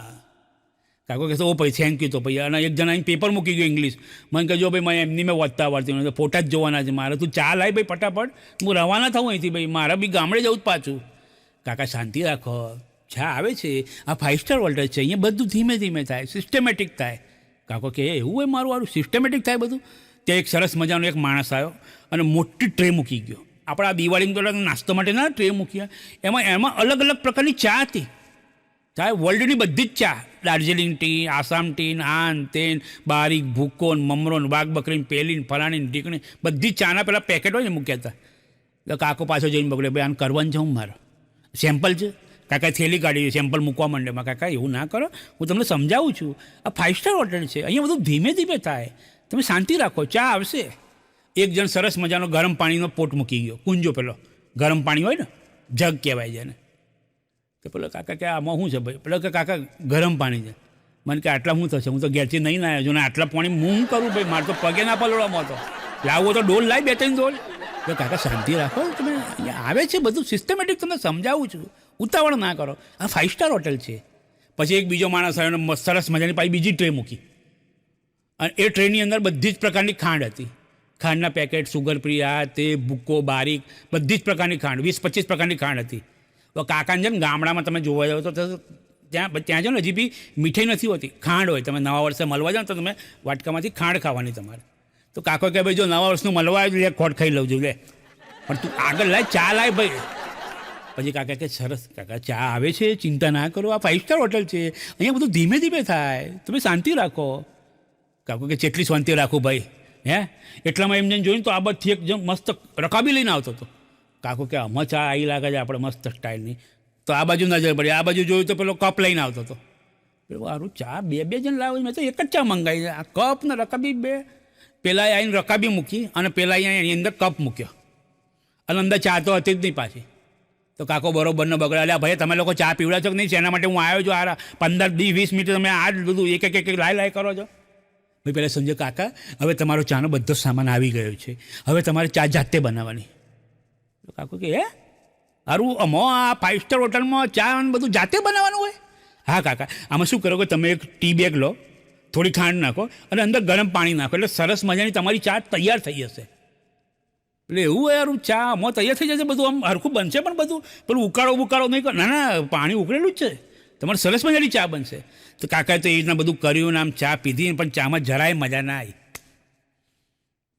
કાકો કહેશો ઓ ભાઈ થેન્ક યુ. તો ભાઈ અને એક જણા અહીં પેપર મૂકી ગયો ઇંગ્લિશ. મને કહેજો ભાઈ મને એમની મેં વાંચતા આવડતી નથી, ફોટા જ જોવાના છે મારે. તું ચા લાવી ભાઈ ફટાફટ, હું રવાના થઉં અહીંથી ભાઈ, મારે બી ગામડે જવું જ પાછું. કાકા શાંતિ રાખો, ચા આવે છે. આ 5 સ્ટાર હોટલ છે, અહીંયા બધું ધીમે ધીમે થાય, સિસ્ટમેટિક થાય. કાકો કે એવું હોય મારું સિસ્ટમેટિક થાય બધું? ત્યાં એક સરસ મજાનો એક માણસ આવ્યો અને મોટી ટ્રે મૂકી ગયો. આપણા દિવાળી નાસ્તો માટે ના ટ્રે મૂકી, એમાં અલગ અલગ પ્રકારની ચા હતી. ચા વર્લ્ડની બધી જ ચા, દાર્જિલિંગ ટી, આસામ ટી, આન તેન, બારીક, ભૂકો, મમરો, વાઘ બકરી, પેલી, ફલાણી, ઢીકણી, બધી ચાના પેલા પેકેટ હોય ને મૂક્યા હતા. તો કાકો પાછો જઈને બગડે, ભાઈ આને કરવાનું છે હું મારે સેમ્પલ છે. કાકા થેલી કાઢી સેમ્પલ મૂકવા માંડે. માં કાકા એવું ના કરો, હું તમને સમજાવું છું. આ 5 સ્ટાર હોટલ છે, અહીંયા બધું ધીમે ધીમે થાય. તમે શાંતિ રાખો, ચા આવશે. એક જણ સરસ મજાનો ગરમ પાણીનો પોટ મૂકી ગયો, કુંજો પેલો ગરમ પાણી હોય ને, જગ કહેવાય છે એને. તો પેલો કાકા કે આમાં શું છે ભાઈ? પેલો કે કાકા ગરમ પાણી છે. મને કે આટલા શું થશે? હું તો ઘેરથી નહીં આવ્યો છું ને આટલા પાણી હું શું કરું ભાઈ? મારે તો પગે ના પલળવામાં હતો. લાવો તો ડોલ લાવી 2-3 ડોલ. તો કાકા શાંતિ રાખો, તમે અહીંયા આવે છે બધું સિસ્ટમેટિક, તમને સમજાવું છું, ઉતાવળ ના કરો. આ 5 સ્ટાર હોટલ છે. પછી એક બીજો માણસ આવ્યો, સરસ મજાની પાછી બીજી ટ્રે મૂકી, અને એ ટ્રેની અંદર બધી જ પ્રકારની ખાંડ હતી. ખાંડના પેકેટ, સુગર ફ્રી, આ તે, ભૂકો, બારીક, બધી જ પ્રકારની ખાંડ, 20-25 પ્રકારની ખાંડ હતી. તો કાકાને જેમ ગામડામાં તમે જોવા જાઓ તો ત્યાં છે ને હજી બી મીઠાઈ નથી હોતી, ખાંડ હોય. તમે નવા વર્ષે મળવા જાઓ તો તમે વાટકામાંથી ખાંડ ખાવાની તમારે. તો કાકો કે ભાઈ જો નવા વર્ષનું મળવા આવ્યું લે, ખોટ ખાઈ લઉં છું લે, પણ તું આગળ લાય, ચા લાય ભાઈ. પછી કાકા કે સરસ કાકા ચા આવે છે, ચિંતા ના કરો, આ 5 સ્ટાર હોટલ છે, અહીંયા બધું ધીમે ધીમે થાય, તમે શાંતિ રાખો. કાકો કે કેટલી શાંતિ રાખું ભાઈ? હે એટલામાં એમને જોઈને તો આ બધથી એક મસ્ત રકાબી લઈને આવતો હતો. કાકો કે આમાં ચા આવી લાગે છે આપણે મસ્ત સ્ટાઇલની. તો આ બાજુ નજર પડી, આ બાજુ જોયું તો પેલો કપ લઈને આવતો હતો. સારું ચા 2 જણ લાવે, મેં તો એક જ ચા મંગાવી છે. આ કપ ને રકાબી 2. પેલા આવીને રકાબી મૂકી અને પેલા અહીંયા એની અંદર કપ મૂક્યો, અને અંદર ચા તો હતી જ નહીં પાછી. તો કાકો બરોબરનો બગડા, અલ્યા ભાઈ તમે લોકો ચા પીવડા છો કે નહીં? શેના માટે હું આવ્યો છું? આ 15-20 મિનિટ તમે આ જ બધું એક લાય કરો છો ભાઈ. પહેલાં સમજો કાકા, હવે તમારો ચાનો બધો સામાન આવી ગયો છે, હવે તમારે ચા જાતે બનાવવાની. તો કાકો કે હે સારું, આ 5 સ્ટાર હોટલમાં ચા બધું જાતે બનાવવાનું હોય? હા કાકા, આમાં શું કરો કે તમે એક ટી બેગ લો, થોડી ખાંડ નાખો અને અંદર ગરમ પાણી નાખો, એટલે સરસ મજાની તમારી ચા તૈયાર થઈ જશે. એટલે એવું હોય યાર, ચા આમાં તૈયાર થઈ જશે, બધું આમ હરખું બનશે. પણ બધું પેલું ઉકાળો નહીં કરો, ના પાણી ઉકળેલું જ છે, તમારે સરસ મજાની ચા બનશે. તો કાકાએ તો એ રીતના બધું કર્યું ને આમ ચા પીધી, પણ ચામાં જરાય મજા ના આવી,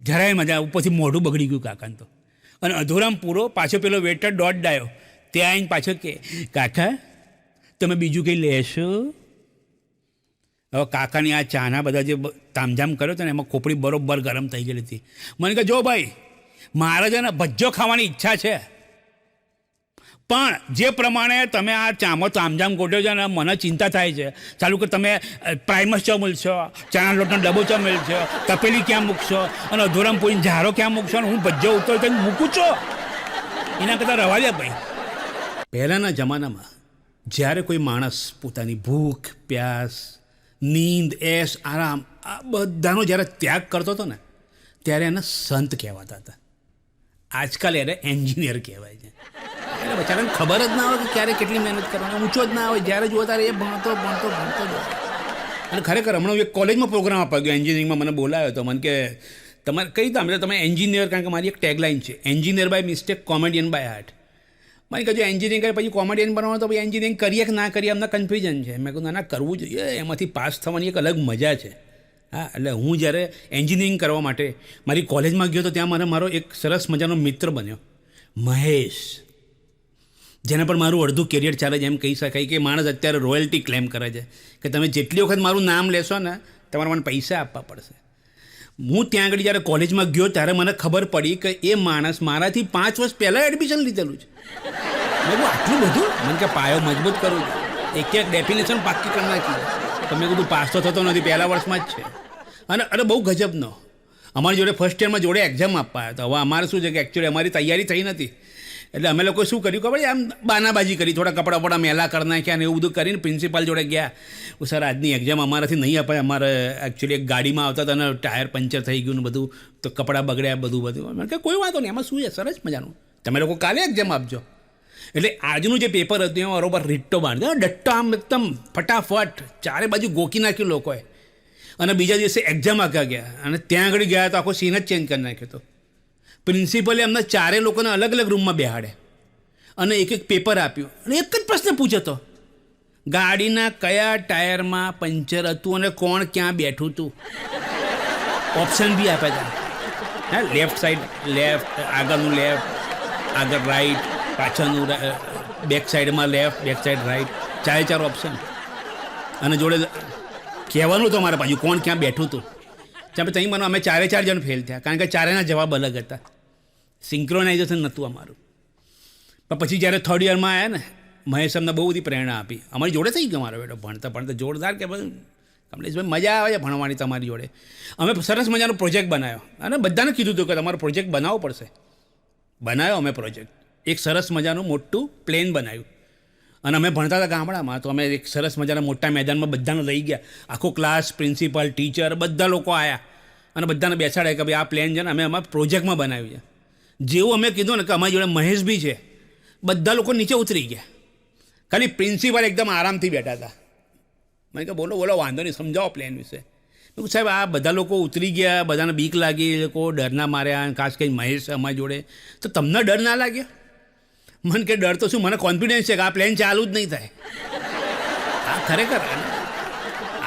જરાય મજા. ઉપરથી મોઢું બગડી ગયું કાકાને તો. અને અધૂરામ પૂરો પાછો પેલો વેટર દોડ ડાયો, ત્યાં આવીને પાછો કે કાકા તમે બીજું કંઈ લેશો? હવે કાકાની આ ચાના બધા જે તામઝામ કર્યો હતો ને એમાં ખોપડી બરોબર ગરમ થઈ ગયેલી હતી. મને કહે જો ભાઈ મારે છે ને ભજ્જો ખાવાની ઈચ્છા છે, પણ જે પ્રમાણે તમે આ ચામાં તામઝામ ગોઠવ્યો છે ને મને ચિંતા થાય છે. ચાલુ કે તમે પ્રાઇમસ ચા મળશો, ચાના લોટનો ડબ્બો ચા મળશો, તપેલી ક્યાં મૂકશો, અને અધૂરામ પૂરીને ઝારો ક્યાં મૂકશો, અને હું ભજ્જો ઉતરો તેને મૂકું છો? એના કરતાં રવા દે ભાઈ. પહેલાંના જમાનામાં જ્યારે કોઈ માણસ પોતાની ભૂખ, પ્યાસ, નીંદ, એશ, આરામ આ બધાનો જ્યારે ત્યાગ કરતો હતો ને ત્યારે એને સંત કહેવાતા હતા. આજકાલ એને એન્જિનિયર કહેવાય છે. એટલે બચારાને ખબર જ ના હોય કે ક્યારે કેટલી મહેનત કરવાની, ઊંચો જ ના હોય, જ્યારે જુઓ ત્યારે એ ભણતો જ. અને ખરેખર હમણાં એક કોલેજમાં પ્રોગ્રામ અપાઈ ગયો એન્જિનિયરિંગમાં, મને બોલાવ્યો હતો. મને કે તમારે કઈ રીતે તમે એન્જિનિયર, કારણ કે મારી એક ટેગલાઇન છે engineer by mistake, comedian by art. મને કહ્યું એન્જિનિયરિંગ કરે પછી કોમેડિયન બનવાનું, તો ભાઈ એન્જિનિયરિંગ કરીએ કે ના કરીએ અમને કન્ફ્યુઝન છે. મેં કહ્યું ના કરવું જોઈએ, એમાંથી પાસ થવાની એક અલગ મજા છે. હા, એટલે હું જ્યારે એન્જિનિયરિંગ કરવા માટે મારી કોલેજમાં ગયો તો ત્યાં મારો એક સરસ મજાનો મિત્ર બન્યો, મહેશ, જેના પર મારું અડધું કેરિયર ચાલે છે એમ કહી શકાય. કે માણસ અત્યારે રોયલ્ટી ક્લેમ કરે છે કે તમે જેટલી વખત મારું નામ લેશો ને તમારે મને પૈસા આપવા પડશે. હું ત્યાં આગળ જ્યારે કોલેજમાં ગયો ત્યારે મને ખબર પડી કે એ માણસ મારાથી 5 વર્ષ પહેલાં એડમિશન લીધેલું છે. મેં કહું આટલું બધું? મને કે પાયો મજબૂત કરું છું, એક ડેફિનેશન પાક્કી કરી નાખી. તો મેં કીધું પાસ તો થતો નથી, પહેલા વર્ષમાં જ છે. અને અરે બહુ ગજબનો અમારી જોડે ફર્સ્ટ યરમાં જોડે એક્ઝામ આપવા આવ્યા. તો હવે અમારે શું છે કે એકચ્યુઅલી અમારી તૈયારી થઈ નથી, એટલે અમે લોકોએ શું કર્યું ખબર આમ બાનાબાજી કરી, થોડા કપડાં બપડા મેલા કરી નાખ્યા અને એવું બધું કરીને પ્રિન્સિપાલ જોડે ગયા. સર આજની એક્ઝામ અમારાથી નહીં અપાય, અમારે એકચ્યુઅલી એક ગાડીમાં આવતા હતા અને ટાયર પંચર થઈ ગયું ને બધું, તો કપડાં બગડ્યા બધું. મને કે કોઈ વાંધો નહીં, એમાં શું છે, સરસ મજાનું, તમે લોકો કાલે એક્ઝામ આપજો. એટલે આજનું જે પેપર હતું એમાં બરોબર રીટ્ટો બાંધ્યો, ડટ્ટો આમ એકદમ ફટાફટ ચારે બાજુ ગોકી નાખ્યું લોકોએ. અને બીજા દિવસે એક્ઝામ આપવા ગયા અને ત્યાં આગળ ગયા તો આખો સીન જ ચેન્જ કરી નાખ્યો હતો. પ્રિન્સિપલે અમને ચારે લોકોને અલગ અલગ રૂમમાં બેહાડે અને એક એક પેપર આપ્યું અને એક જ પ્રશ્ન પૂછ્યો હતો, ગાડીના કયા ટાયરમાં પંચર હતું અને કોણ ક્યાં બેઠું હતું. ઓપ્શન બી આપ્યા હતા, હા, લેફ્ટ સાઈડ લેફ્ટ, આગળનું લેફ્ટ, આગળ રાઈટ, પાછળનું બેક સાઈડમાં લેફ્ટ, બેક સાઈડ રાઈટ, ચારે ઓપ્શન. અને જોડે કહેવાનું હતું અમારા બાજુ કોણ ક્યાં બેઠું હતું. ત્યાં મને અમે ચારે જણ ફેલ થયા, કારણ કે ચારેના જવાબ અલગ હતા. સિંક્રોનાઇઝેશન નહોતું અમારું. પણ પછી જ્યારે થર્ડ યરમાં આવ્યા ને, મહેશ અમને બહુ બધી પ્રેરણા આપી. અમારી જોડે થઈ ગયો મારો બેટો ભણતા જોરદાર, કે ભાઈ કમલેશભાઈ મજા આવે છે ભણવાની તમારી જોડે. અમે સરસ મજાનો પ્રોજેક્ટ બનાવ્યો અને બધાને કીધું હતું કે તમારો પ્રોજેક્ટ બનાવવો પડશે. બનાવ્યો અમે પ્રોજેક્ટ, એક સરસ મજાનું મોટું પ્લેન બનાવ્યું. અને અમે ભણતા હતા ગામડામાં, તો અમે એક સરસ મજાના મોટા મેદાનમાં બધાને લઈ ગયા. આખો ક્લાસ, પ્રિન્સિપાલ, ટીચર બધા લોકો આવ્યા અને બધાને બેસાડ્યા કે ભાઈ આ પ્લેન છે ને અમે અમારા પ્રોજેક્ટમાં બનાવ્યું છે. જેવું અમે કીધું ને કે અમારી જોડે મહેશ બી છે, બધા લોકો નીચે ઉતરી ગયા. ખાલી પ્રિન્સિપાલ એકદમ આરામથી બેઠા હતા. મેં કહે બોલો વાંધો નહીં, સમજાવો પ્લેન વિશે. મેં સાહેબ આ બધા લોકો ઉતરી ગયા, બધાને બીક લાગી, એ લોકો ડરના માર્યા, ખાસ કરીને મહેશ અમારી જોડે. તો તમને ડર ના લાગ્યો? મને કે ડર તો શું, મને કોન્ફિડન્સ છે કે આ પ્લેન ચાલુ જ નહીં થાય. આ ખરેખર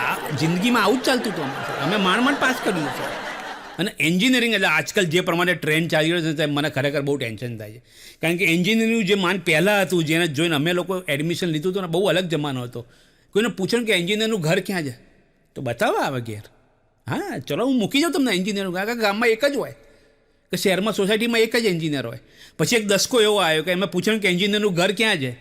આ જિંદગીમાં આવું જ ચાલતું હતું. અમે માંડ પાસ કર્યું છે. અને એન્જિનિયરિંગ એટલે આજકાલ જે પ્રમાણે ટ્રેન્ડ ચાલી રહ્યો છે મને ખરેખર બહુ ટેન્શન થાય છે. કારણ કે એન્જિનિયરિંગ જે પહેલાં હતું, જેને જોઈને અમે લોકો એડમિશન લીધું હતું ને, બહુ અલગ જમાનો હતો. કોઈને પૂછે કે એન્જિનિયરનું ઘર ક્યાં છે, તો બતાવો આવે ઘેર. હા ચલો હું મૂકી જાઉં તમને એન્જિનિયરનું, કારણ કે ગામમાં એક જ હોય, કે શહેરમાં સોસાયટીમાં એક જ એન્જિનિયર હોય. પછી એક દસકો એવો આવ્યો કે એમાં પૂછ્યું કે એન્જિનિયરનું ઘર ક્યાં છે,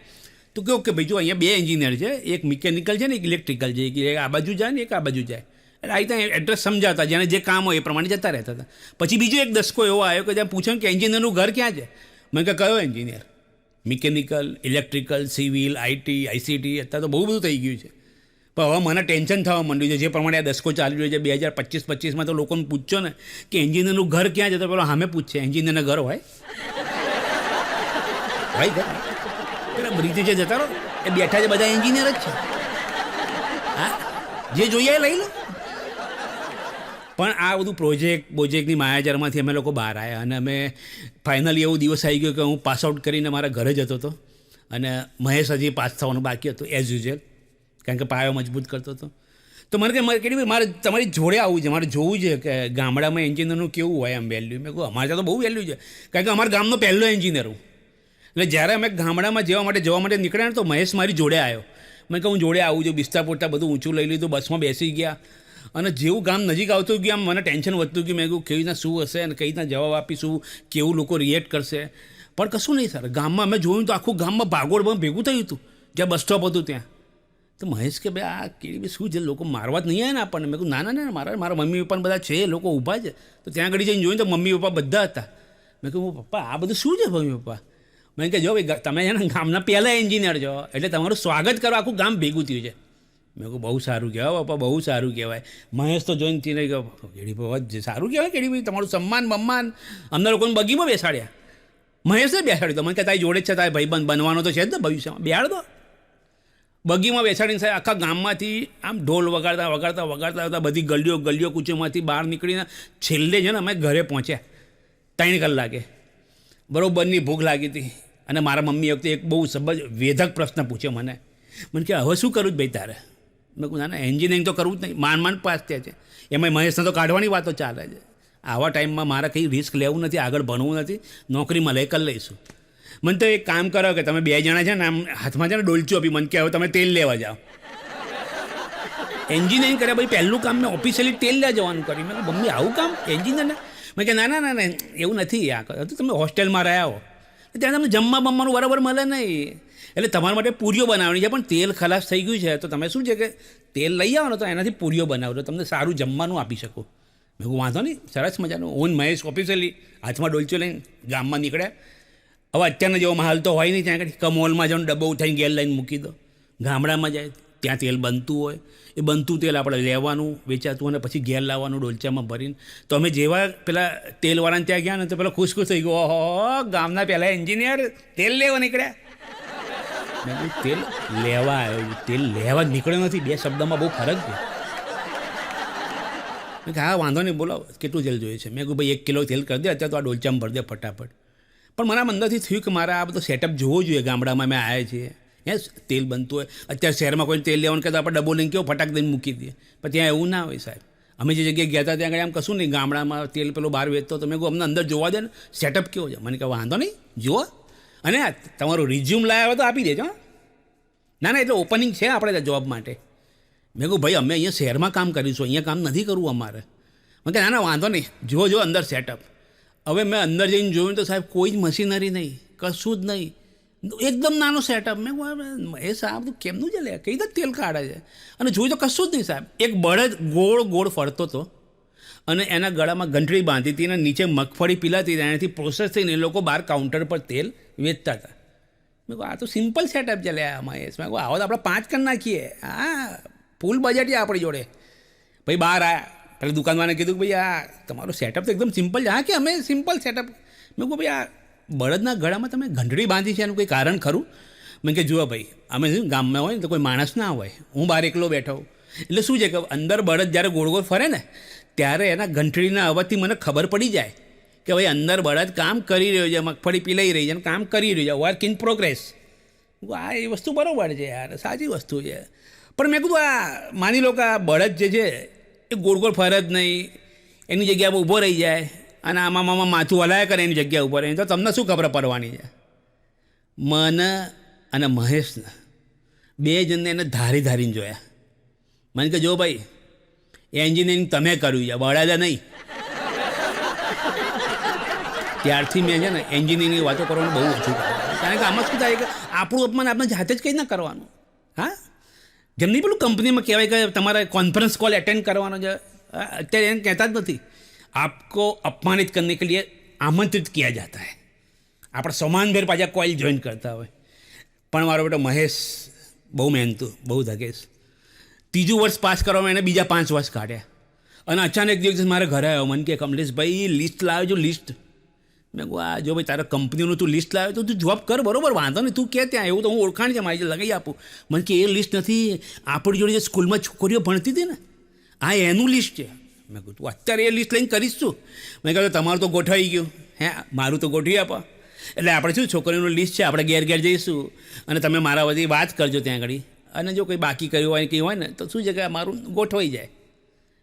તો કહ્યું કે ભાઈ જો અહીંયા 2 એન્જિનિયર છે, એક મિકેનિકલ છે ને એક ઇલેક્ટ્રિકલ છે, એક આ બાજુ જાય ને એક આ બાજુ જાય. એટલે આ રીતે એડ્રેસ સમજાવતા, જેને જે કામ હોય એ પ્રમાણે જતા રહેતા હતા. પછી બીજો એક દસકો એવો આવ્યો કે જ્યાં પૂછ્યું કે એન્જિનિયરનું ઘર ક્યાં છે. મેં કહે કયો engineer? Mechanical, electrical, civil, IT, ICT, અત્યારે તો બહુ બધું થઈ ગયું છે. પણ હવે મને ટેન્શન થવા માંડ્યું છે, જે પ્રમાણે આ દસકો ચાલી રહ્યો છે 2025-25માં, તો લોકોને પૂછજો ને કે એન્જિનિયરનું ઘર ક્યાં છે, તો પેલો સામે પૂછશે એન્જિનિયરના ઘર હોય ભાઈ ઘર પેલા બ્રિજ જે જતા રહો એ બેઠા છે બધા એન્જિનિયર જ છે. હા, જે જોઈએ એ લઈ લો. પણ આ બધું પ્રોજેક્ટની માયાજાળમાંથી અમે લોકો બહાર આવ્યા અને અમે ફાઇનલી એવો દિવસ આવી ગયો કે હું પાસ આઉટ કરીને મારા ઘરે જતો હતો અને મહેશ હજી પાસ થવાનું બાકી હતું એઝ યુઝ્યુઅલ, કારણ કે પાયો મજબૂત કરતો હતો. તો મને કે મારે તમારી જોડે આવવું છે, મારે જોવું છે કે ગામડામાં એન્જિનિયરનું કેવું હોય આમ વેલ્યુ. મેં કહું અમારે ત્યાં તો બહુ વેલ્યુ છે, કારણ કે અમારા ગામનો પહેલો એન્જિનિયર હું. એટલે જ્યારે અમે ગામડામાં જવા માટે નીકળ્યા ને તો મહેશ મારી જોડે આવ્યો. મેં કહું હું જોડે આવું છું, બિસ્તા પોતા બધું ઊંચું લઈ લીધું, બસમાં બેસી ગયા. અને જેવું ગામ નજીક આવતું ગયું આમ મને ટેન્શન વધતું ગયું. મેં કહ્યું કેવી રીતના શું હશે અને કઈ રીતના જવાબ આપીશું, કેવું લોકો રિએક્ટ કરશે. પણ કશું નહીં સર, ગામમાં અમે જોયું તો આખું ગામમાં ભાગોળમાં ભેગું થયું હતું, જ્યાં બસ સ્ટોપ હતું ત્યાં. તો મહેશ કે ભાઈ આ કેવી શું છે, લોકો મારવા જ નહીં આવે ને આપણને. મેં કહું ના મારા મમ્મી પપ્પાને બધા છે, લોકો ઊભા છે. તો ત્યાં આગળ જઈને જોયું તો મમ્મી પપ્પા બધા હતા. મેં કહ્યું પપ્પા આ બધું શું છે મમ્મી પપ્પા? મેં કહે જો ભાઈ તમે છે ને ગામના પહેલાં એન્જિનિયર છો, એટલે તમારું સ્વાગત કરવા આખું ગામ ભેગું થયું છે. મેં કહું બહુ સારું કહેવાય પપ્પા, બહુ સારું કહેવાય. મહેશ તો જોઈને તેને ગયો કેડી ભાઈ સારું કહેવાય, કેડી ભાઈ તમારું સન્માન અમને લોકોને બગીમાં બેસાડ્યા. મહેશને બેસાડ્યું તો મને કે તારી જોડે જ છે, તારી ભાઈબંધ બનવાનો તો છે જ ને ભવિષ્યમાં, બેહાડ દો. બગીમાં બેસાડીને સાહેબ આખા ગામમાંથી આમ ઢોલ વગાડતા બધી ગલીઓ કૂચોમાંથી બહાર નીકળીને છેલ્લે છે ને અમે ઘરે પહોંચ્યા 3 કલાકે. બરાબરની ભૂખ લાગી હતી અને મારા મમ્મી વખતે એક બહુ વેધક પ્રશ્ન પૂછ્યો મને કે હવે શું કરું જ ભાઈ તારે? મેં કહું ના એન્જિનિયરિંગ તો કરવું જ નહીં, માંડ પાસ થયા છે, એમાં મહેશને તો કાઢવાની વાતો ચાલે છે. આવા ટાઈમમાં મારે કંઈ રિસ્ક લેવું નથી, આગળ ભણવું નથી, નોકરીમાં લઈ કરી લઈશું. મને તો એક કામ કરો કે તમે 2 જણા છે ને આમ હાથમાં છે ને ડોલચું આપી, મને કે હવે તમે તેલ લેવા જાઓ. એન્જિનિયરિંગ કર્યા પછી પહેલું કામ મેં ઓફિશિયલી તેલ લેવા જવાનું કર્યું. મેં કહ્યું મમ્મી આવું કામ એન્જિનિયરને? મેં કે ના ના ના ના એવું નથી. આ તો તમે હોસ્ટેલમાં રહ્યા હો, ત્યાં તમને જમવા બમવાનું બરાબર મળે નહીં, એટલે તમારા માટે પૂરીઓ બનાવવાની છે, પણ તેલ ખલાસ થઈ ગયું છે તો તમે શું છે કે તેલ લઈ આવો ને તો એનાથી પૂરીઓ બનાવો, તમને સારું જમવાનું આપી શકો. મેં કહું વાંધો નહીં, સરસ મજાનું. હું મહેશ ઓફિશિયલી હાથમાં ડોલચો લઈને ગામમાં નીકળ્યા. હવે અત્યારનો જેવો માલ તો હોય નહીં, ત્યાં આગળ કમોલમાં જવાનું ડબ્બો ઉઠાઈને ગેર લાઈને મૂકી દો. ગામડામાં જાય ત્યાં તેલ બનતું હોય, એ બનતું તેલ આપણે લેવાનું, વેચાતું અને પછી ઘેર લાવવાનું ડોલચામાં ભરીને. તો અમે જેવા પેલા તેલવાળાને ત્યાં ગયા ને તો પેલા ખુશ થઈ ગયો, ઓહો ગામના પહેલાં એન્જિનિયર તેલ લેવા નીકળ્યા. મેં કહ્યું તેલ લેવા આવ્યો, તેલ લેવા નીકળ્યો નથી, બે શબ્દમાં બહુ ફરક છે. મેં કહે હા વાંધો નહીં, બોલો કેટલું તેલ જોઈએ છે? મેં કહ્યું ભાઈ 1 કિલો તેલ કરી દે, અત્યારે તો આ ડોલચામાં ભરી દે ફટાફટ. પણ મારા અંદરથી થયું કે મારે આ બધો સેટઅપ જોવો જોઈએ. ગામડામાં મેં આવ્યા છીએ, તેલ બનતું હોય, અત્યારે શહેરમાં કોઈ તેલ લેવાનું કહેતા આપણે ડબ્બો લઈને કેવો ફટાક દઈને મૂકી દઈએ, પણ ત્યાં એવું ના હોય સાહેબ. અમે જે જગ્યાએ ગયા હતા ત્યાં આગળ આમ કશું નહીં, ગામડામાં તેલ પેલો બહાર વેચતો, તો મેં કહું અમને અંદર જોવા દે ને સેટઅપ કેવો છે. મને કહે વાંધો નહીં જુઓ, અને તમારું રિઝ્યુમ લાવ્યા હોય તો આપી દેજો. ના ના એટલે ઓપનિંગ છે આપણે જોબ માટે. મેં કહું ભાઈ અમે અહીંયા શહેરમાં કામ કરીશું, અહીંયા કામ નથી કરવું અમારે. મેં કહે ના ના વાંધો નહીં, જુઓ જો અંદર સેટઅપ. હવે મેં અંદર જઈને જોયું તો સાહેબ કોઈ જ મશીનરી નહીં, કશું જ નહીં, એકદમ નાનો સેટઅપ. મેં કહું એ સાહેબ કેમનું ચાલે, કઈ રીતે તેલ કાઢે છે? અને જોયું તો કશું જ નહીં સાહેબ. એક બળદ ગોળ ગોળ ફરતો હતો અને એના ગળામાં ઘંટડી બાંધી હતી અને નીચે મગફળી પીલાતી, એનાથી પ્રોસેસ થઈને એ લોકો બહાર કાઉન્ટર પર તેલ વેચતા હતા. મેં કહું આ તો સિમ્પલ સેટઅપ ચાલે આમાં. મેં કહું આવો તો આપણે 5 કરી નાખીએ. હા ફૂલ બજેટ છે આપણી જોડે. ભાઈ બહાર આવ્યા, પેલા દુકાનવાળાને કીધું કે ભાઈ આ તમારું સેટઅપ તો એકદમ સિમ્પલ છે. હા કે અમે સિમ્પલ સેટઅપ. મેં કહું ભાઈ આ બળદના ગળામાં તમે ઘંટડી બાંધી છે એનું કોઈ કારણ ખરું? મેં કે જુઓ ભાઈ અમે શું ગામમાં હોય ને તો કોઈ માણસ ના હોય, હું બહાર એકલો બેઠો, એટલે શું છે કે અંદર બળદ જ્યારે ગોળ ગોળ ફરે ને ત્યારે એના ઘંટડીના અવાજથી મને ખબર પડી જાય કે ભાઈ અંદર બળદ કામ કરી રહ્યો છે, મગફળી પીલાઈ રહી છે અને કામ કરી રહ્યો છે, વર્ક ઇન પ્રોગ્રેસ. આ એ વસ્તુ બરાબર છે યાર, સાચી વસ્તુ છે. પણ મેં કીધું આ માની લો કે આ બળદ જે છે એ ગોળ ગોળ ફરે જ નહીં, એની જગ્યાએ ઊભો રહી જાય અને આમાં મામા માથું હલાયા કરે એની જગ્યા ઉપર, તો તમને શું ખબર પડવાની છે? મને અને મહેશને 2 જણને એને ધારીને જોયા. મને કે જો ભાઈ એન્જિનિયરિંગ તમે કર્યું છે, બળદે નહીં. ત્યારથી મેં છે ને એન્જિનિયરિંગની વાતો કરવાનું બહુ ઓછું કર્યું, કારણ કે આમાં શું થાય કે આપણું અપમાન આપણે જાતે જ કંઈ ના કરવાનું. હા જેમ નહીં પેલું કંપનીમાં કહેવાય કે તમારે કોન્ફરન્સ કોલ એટેન્ડ કરવાનો છે, અત્યારે એમ કહેતા જ નથી. आपको अपमानित करने के लिए आमंत्रित किया जाता है. આપણે સમાનભેર પાછા કોઇલ જોઈન કરતા હોય. પણ મારો બેટો મહેશ બહુ મહેનતું, બહુ ધગેશ. 3જું વર્ષ પાસ કરવામાં એને બીજા 5 વર્ષ કાઢ્યા. અને અચાનક એક દિવસ મારે ઘરે આવ્યો, મને કે કમલેશભાઈ લિસ્ટ લાવ્યો છો લિસ્ટ. મેં કહું આ જો ભાઈ તારા કંપનીનું તું લિસ્ટ લાવ્યો તો તું જોબ કર, બરોબર વાંધો નહીં, તું કે ત્યાં એવું તો હું ઓળખાણ છે મારી લગાવી આપું. મને કે એ લિસ્ટ નથી, આપણી જોડે જે સ્કૂલમાં છોકરીઓ ભણતી હતી ને આ એનું લિસ્ટ છે. મેં કહું તું અત્યારે એ લિસ્ટ લઈને કરીશ છું? મેં કહ્યું તમારું તો ગોઠવાઈ ગયું, હે મારું તો ગોઠવી આપો. એટલે આપણે શું છોકરીનું લિસ્ટ છે, આપણે ઘેર ઘેર જઈશું અને તમે મારા બધી વાત કરજો ત્યાં આગળ, અને જો કંઈ બાકી કર્યું હોય કંઈ હોય ને તો શું છે કે મારું ગોઠવાઈ જાય.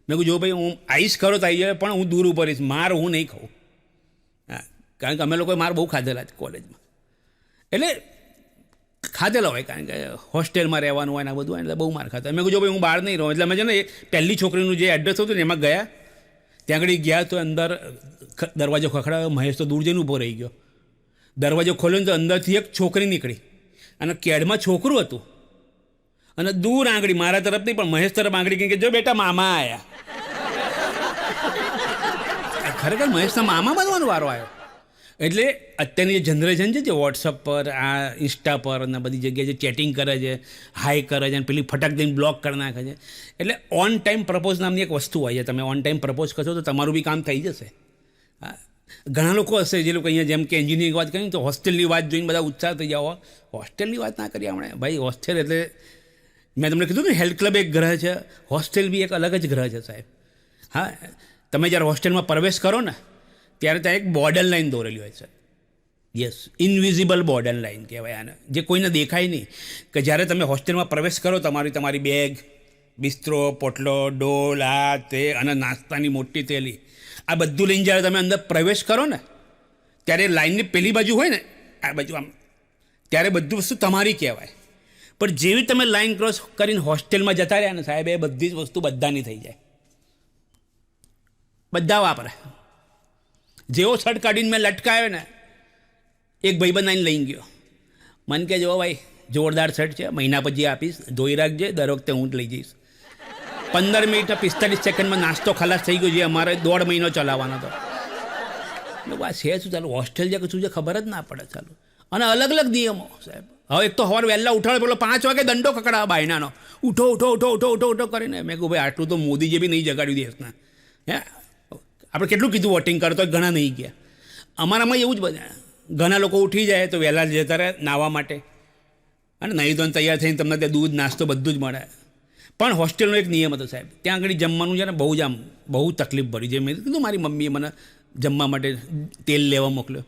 મેં કહું જો ભાઈ હું આવીશ ખરો તો આવી જાય, પણ હું દૂર ઉપર રહીશ, માર હું નહીં ખાઉં. હા કારણ કે અમે લોકોએ માર બહુ ખાધેલા છે કોલેજમાં, એટલે ખાધેલો હોય, કારણ કે હોસ્ટેલમાં રહેવાનું હોય ને બધું હોય એટલે બહુ માર ખાતા. મેં કહું જો ભાઈ હું બહાર નહીં રહું. એટલે અમે છે ને એ પહેલી છોકરીનું જે એડ્રેસ હતું ને એમાં ગયા, ત્યાં આગળ ગયા તો અંદર દરવાજો ખખડાવ્યો, મહેશ તો દૂર જઈને ઊભો રહી ગયો. દરવાજો ખોલ્યો ને તો અંદરથી એક છોકરી નીકળી અને કેડમાં છોકરું હતું અને દૂર આંગળી મારા તરફ નહીં પણ મહેશ તરફ આંગળી કહી કે જો બેટા મામા આવ્યા. ખરેખર મહેશના મામા બનવાનો વારો આવ્યો. એટલે અત્યારની જે જનરેશન છે જે વોટ્સઅપ પર આ ઇન્સ્ટા પર અને બધી જગ્યાએ જે ચેટિંગ કરે છે, હાઈ કરે છે અને પેલી ફટાક દઈને બ્લોક કરી નાખે છે. એટલે ઓન ટાઈમ પ્રપોઝ નામની એક વસ્તુ હોય છે, તમે ઓન ટાઈમ પ્રપોઝ કરશો તો તમારું બી કામ થઈ જશે. હા ઘણા લોકો હશે જે લોકો અહીંયા જેમ કે એન્જિનિયરિંગ વાત કરીએ તો હોસ્ટેલની વાત જોઈને બધા ઉત્સાહ થઈ જાઓ. હોસ્ટેલની વાત ના કરીએ આપણે ભાઈ. હોસ્ટેલ એટલે મેં તમને કીધું ને હેલ્થ ક્લબ એક ગ્રહ છે, હોસ્ટેલ બી એક અલગ જ ગ્રહ છે સાહેબ. હા તમે જ્યારે હોસ્ટેલમાં પ્રવેશ કરો ને ત્યારે ત્યાં એક બોર્ડર લાઈન દોરેલી હોય છે. યસ ઇનવિઝિબલ બોર્ડર લાઈન કહેવાય આને, જે કોઈને દેખાય નહીં. કે જ્યારે તમે હોસ્ટેલમાં પ્રવેશ કરો તમારી બેગ, બિસ્તરો, પોટલો, ડોલ, આ તે અને નાસ્તાની મોટી થેલી આ બધું લઈને જ્યારે તમે અંદર પ્રવેશ કરો ને ત્યારે લાઈનની પેલી બાજુ હોય ને આ બાજુ આમ, ત્યારે બધું વસ્તુ તમારી કહેવાય. પણ જેવી તમે લાઈન ક્રોસ કરીને હોસ્ટેલમાં જતા રહ્યા ને સાહેબ, એ બધી જ વસ્તુ બધાની થઈ જાય, બધા વાપરે. જેવો શર્ટ કાઢીને મેં લટકાયો ને, એક ભાઈબંધ આવીને લઈ ગયો. મને કે જો ભાઈ જોરદાર શર્ટ છે, મહિના પછી આપીશ, ધોઈ રાખજે, દર વખતે હું જ લઈ જઈશ. 15 મિનિટ 45 સેકન્ડમાં નાસ્તો ખલાસ થઈ ગયો, જે અમારે 1.5 મહિનો ચલાવવાનો હતો. આ છે શું ચાલુ, હોસ્ટેલ જે શું છે ખબર જ ના પડે ચાલુ. અને અલગ અલગ નિયમો સાહેબ. હવે એક તો સવાર વહેલા ઉઠાડે, પેલો 5 વાગે દંડો કકડાવે બાયનાનો, ઉઠો ઉઠો ઉઠો ઉઠો ઉઠો ઉઠો કરીને. મેં કહું ભાઈ આટલું તો મોદીજી બી નહીં જગાડ્યું દેશના. હે, આપણે કેટલું કીધું વોટિંગ કરો તો ઘણા નહીં ગયા. અમારામાં એવું જ બધા, ઘણા લોકો ઉઠી જાય તો વહેલા જતા રહે નાહવા માટે, અને નહીં તો તૈયાર થઈને તમને ત્યાં દૂધ નાસ્તો બધું જ મળે. પણ હોસ્ટેલનો એક નિયમ હતો સાહેબ, ત્યાં આગળ જમવાનું છે ને બહુ જ આમ બહુ તકલીફ પડી. જે મેં કીધું મારી મમ્મીએ મને જમવા માટે તેલ લેવા મોકલ્યો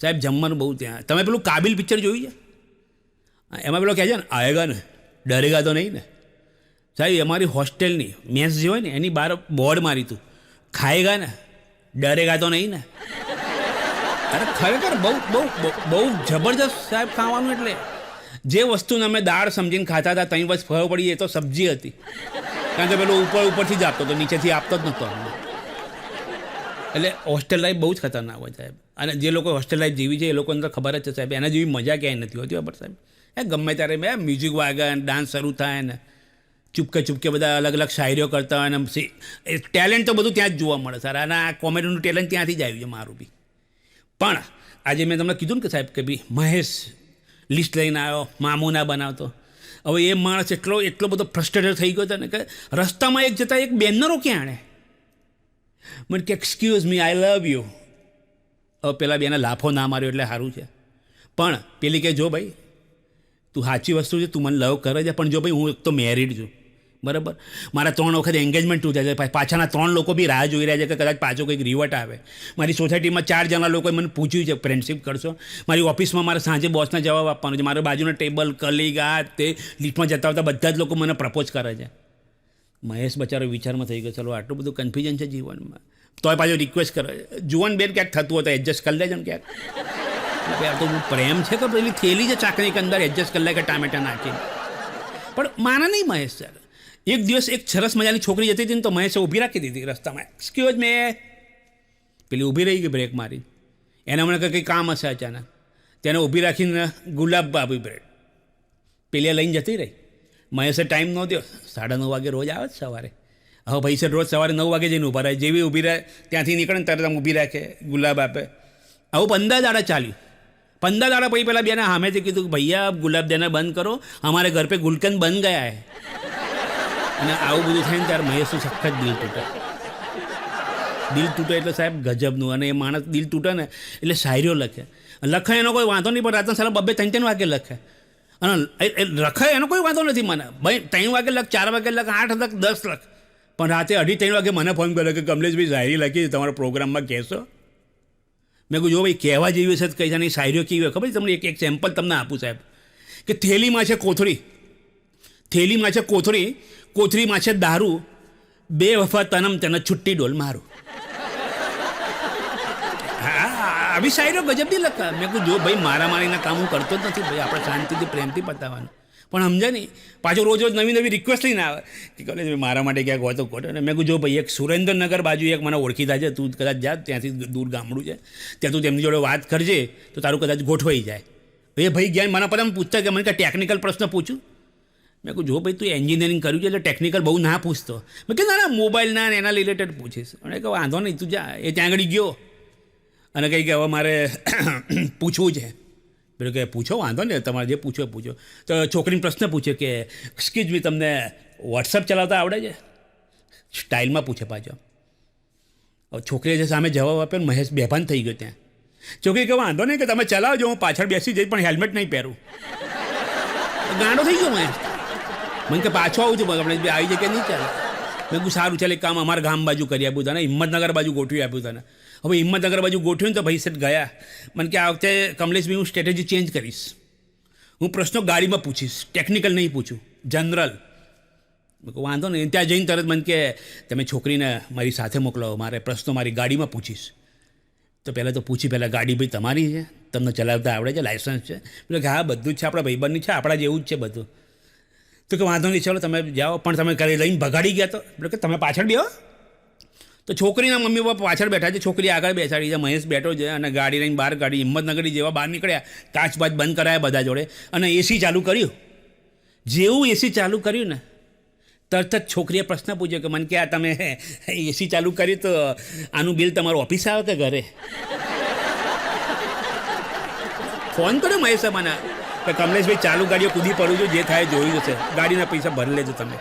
સાહેબ, જમવાનું બહુ ત્યાં. તમે પેલું કાબિલ પિક્ચર જોયું છે? એમાં પેલો કહે છે ને, આયેગા ને ડરેગા તો નહીં ને. સાહેબ અમારી હોસ્ટેલની મેસ જે હોય ને એની બહાર બોર્ડ મારી હતું, ખાએગા ને ડરેગા તો નહીં ને. અરે ખરેખર બહુ બહુ બહુ જબરજસ્ત સાહેબ ખાવાનું. એટલે જે વસ્તુને અમે દાળ સમજીને ખાતા હતા, 3 વર્ષ ફરવા પડી, એ તો સબ્જી હતી. કારણ કે પેલો ઉપરથી જ આપતો હતો, નીચેથી આપતો જ નહોતો અમને. એટલે હોસ્ટેલ લાઈફ બહુ જ ખતરનાક હોય સાહેબ. અને જે લોકો હોસ્ટેલ લાઈફ જીવી છે એ લોકોને તો ખબર જ છે સાહેબ, એના જેવી મજા ક્યાંય નથી હોતી ખબર સાહેબ. ગમે ત્યારે મેં મ્યુઝિક વાગે, ડાન્સ શરૂ થાય ને, ચૂપકે ચૂપકે બધા અલગ અલગ શાયરીઓ કરતા હોય ને, ટેલેન્ટ તો બધું ત્યાં જ જોવા મળે સર. અને આ કોમેડીનું ટેલેન્ટ ત્યાંથી જ આવ્યું છે મારું બી. પણ આજે મેં તમને કીધું ને કે સાહેબ કે ભાઈ મહેશ લિસ્ટ લઈને આવ્યો, મામૂના બનાવતો. હવે એ માણસ એટલો બધો ફ્રસ્ટ્રેટેડ થઈ ગયો હતો ને કે રસ્તામાં એક જતાં એક બેનરો ક્યાં આણે મને કે excuse me, I love you. હવે પેલા બેને લાફો ના માર્યો એટલે સારું છે. પણ પેલી કે જો ભાઈ તું સાચી વસ્તુ છે, તું મને લવ કરે છે, પણ જો ભાઈ હું એક તો મેરિડ છું, બરાબર, મારા 3 વખત એન્ગેજમેન્ટ તૂટ્યા છે, પાછાના 3 લોકો બી રાહ જોઈ રહ્યા છે કે કદાચ પાછો કંઈક રિવટ આવે. મારી સોસાયટીમાં 4 જણા લોકોએ મને પૂછ્યું છે ફ્રેન્ડશિપ કરશો. મારી ઓફિસમાં મારે સાંજે બોસને જવાબ આપવાનો છે. મારા બાજુના ટેબલ, કલીગ, આ તે લિફ્ટમાં જતા આવતા બધા જ લોકો મને પ્રપોઝ કરે છે. મહેશ બચારો વિચારમાં થઈ ગયો, ચલો આટલું બધું કન્ફ્યુઝન છે જીવનમાં, તોય પાછો રિક્વેસ્ટ કરે, જુવાન બેન ક્યાંક થતું હોય તો એડજસ્ટ કરી લેજો ને ક્યાંક. આ તો પ્રેમ છે કે પેલી થેલી છે ચાકરી અંદર એડજસ્ટ કરી લે કે ટામેટા નાખીને. પણ માના નહીં મહેશ સર. એક દિવસ એક સરસ મજાની છોકરી જતી હતી ને તો મહેશે ઊભી રાખી દીધી રસ્તામાં. એક્સક્યુઝ મે, પેલી ઊભી રહી ગઈ બ્રેક મારી. એને હમણાં કંઈ કામ હશે અચાનક, તેને ઊભી રાખીને ગુલાબ આપી બ્રેડ. પેલી લઈને જતી રહી. મહેશે ટાઈમ ન દો, 9:30 વાગે રોજ આવે જ સવારે. હવે ભાઈ સર રોજ સવારે 9 વાગે જઈને ઊભા રહે, જેવી ઊભી રહે ત્યાંથી નીકળે ને તરત આમ ઊભી રાખે, ગુલાબ આપે. આવું 15 દાડા ચાલ્યું. 15 દાડા પછી પેલા બેને સામેથી કીધું કે ભૈયા આપ ગુલાબ દેના બંધ કરો, હમારે ઘર પે ગુલકંદ બન ગયા હે. અને આવું બધું થાય ને ત્યારે મહેશનું સખત દિલ તૂટે. દિલ તૂટે એટલે સાહેબ ગજબનું. અને એ માણસ દિલ તૂટે ને એટલે શાયરીઓ લખે એનો કોઈ વાંધો નહીં, પણ રાતના સાલા 2-3 વાગે લખે. અને લખે એનો કોઈ વાંધો નથી મને, ભાઈ 3 વાગે લખ, 4 વાગે લખ, 8 લખ, 10 લખ. પણ રાતે 2:30 વાગે મને ફોન કર્યો કે કમલેશભાઈ શાયરી લખી તમારા પ્રોગ્રામમાં કહેશો. મેં કહ્યું જો ભાઈ કહેવા જેવી છે કઈ જાની શાયરીઓ કેવી હોય ખબર છે તમને? એક સેમ્પલ તમને આપું સાહેબ કે થેલીમાં છે કોથળી, થેલીમાં છે કોથળી, કોથળીમાં છે દારૂ, 2 વફા તનમ તેને છુટ્ટી ડોલ મારું. હા, આવી શાયરીઓ ગજબની લખા. મેં કહ્યું જો ભાઈ મારામારીના કામ હું કરતો જ નથી ભાઈ, આપણે શાંતિથી પ્રેમથી પતાવવાનું. પણ સમજે નહીં, પાછો રોજ નવી રિક્વેસ્ટ લઈને આવે કે કલે મારા માટે ક્યાંક હોય તો ખોટો. અને મેં કહું જો ભાઈ એક સુરેન્દ્રનગર બાજુ એક મને ઓળખીતા છે, તું કદાચ જા, ત્યાંથી દૂર ગામડું છે, ત્યાં તું તેમની જોડે વાત કરજે તો તારું કદાચ ગોઠવાઈ જાય. એ ભાઈ ગયા મને પહેલાં પૂછતા કે મને કાંઈ ટેકનિકલ પ્રશ્ન પૂછું. મેં કહું જો ભાઈ તું એન્જિનિયરિંગ કર્યું છે એટલે ટેકનિકલ બહુ ના પૂછતો. મેં કહ્યું ના મોબાઈલના ને એના રિલેટેડ પૂછીશ. અને કહું વાંધો નહીં તું જા. એ ત્યાં આગળ ગયો અને કંઈ કે હવે મારે પૂછવું છે. પેલું કે પૂછો, વાંધો નહીં, તમારે જે પૂછો પૂછો. તો છોકરીને પ્રશ્ન પૂછ્યો કે એક્સક્યુઝ મી તમને વોટ્સઅપ ચલાવતા આવડે છે? સ્ટાઇલમાં પૂછે પાછો. હવે છોકરીએ જે સામે જવાબ આપ્યો ને મહેશ બેભાન થઈ ગયો ત્યાં. છોકરી કે વાંધો નહીં કે તમે ચલાવજો, હું પાછળ બેસી જઈશ પણ હેલ્મેટ નહીં પહેરું. ગાંડો થઈ ગયો મહેશ. મને કે પાછો આવું છું, આપણે આવી જાય કે નહીં ચાલે. મેં કહું સારું ચાલે, કામ અમારા ગામ બાજુ કરી આપ્યું તને, હિંમતનગર બાજુ ગોઠવી આપ્યું તને. હવે હિંમતનગર બાજુ ગોઠવ્યું ને તો ભાઈ સેટ ગયા. મને કે આ વખતે કમલેશભાઈ હું સ્ટ્રેટેજી ચેન્જ કરીશ, હું પ્રશ્નો ગાડીમાં પૂછીશ, ટેકનિકલ નહીં પૂછું, જનરલ. મેં કહું વાંધો નહીં. ત્યાં જઈને તરત મને કે તમે છોકરીને મારી સાથે મોકલો, મારે પ્રશ્નો મારી ગાડીમાં પૂછીશ. તો પહેલાં તો પૂછી, પહેલાં ગાડી ભાઈ તમારી છે, તમને ચલાવતા આવડે છે, લાઇસન્સ છે? એટલે કે હા બધું જ છે, આપણા ભાઈબંધની છે, આપણા જેવું જ છે બધું. તો કે વાંધો નહીં, ચાલો તમે જાઓ, પણ તમે ઘરે લઈને ભગાડી ગયા તો એટલે કે તમે પાછળ બેહો. તો છોકરીના મમ્મી પપ્પા પાછળ બેઠા છે, છોકરી આગળ બેસાડી છે, મહેશ બેઠો છે અને ગાડી લઈને બહાર કાઢી. હિંમતનગર જેવા બહાર નીકળ્યા, કાચ બાચ બંધ કરાયા બધા જોડે અને એસી ચાલુ કર્યું. જેવું એસી ચાલુ કર્યું ને તરત જ છોકરીએ પ્રશ્ન પૂછ્યો કે મને કે આ તમે એસી ચાલુ કર્યું તો આનું બિલ તમારું ઓફિસ આવે કે ઘરે? ફોન કર્યો મહેશે મને કે કમલેશભાઈ ચાલુ ગાડીઓ કૂદી પડું છું, જે થાય જોયું જશે, ગાડીના પૈસા ભરી લેજો તમે.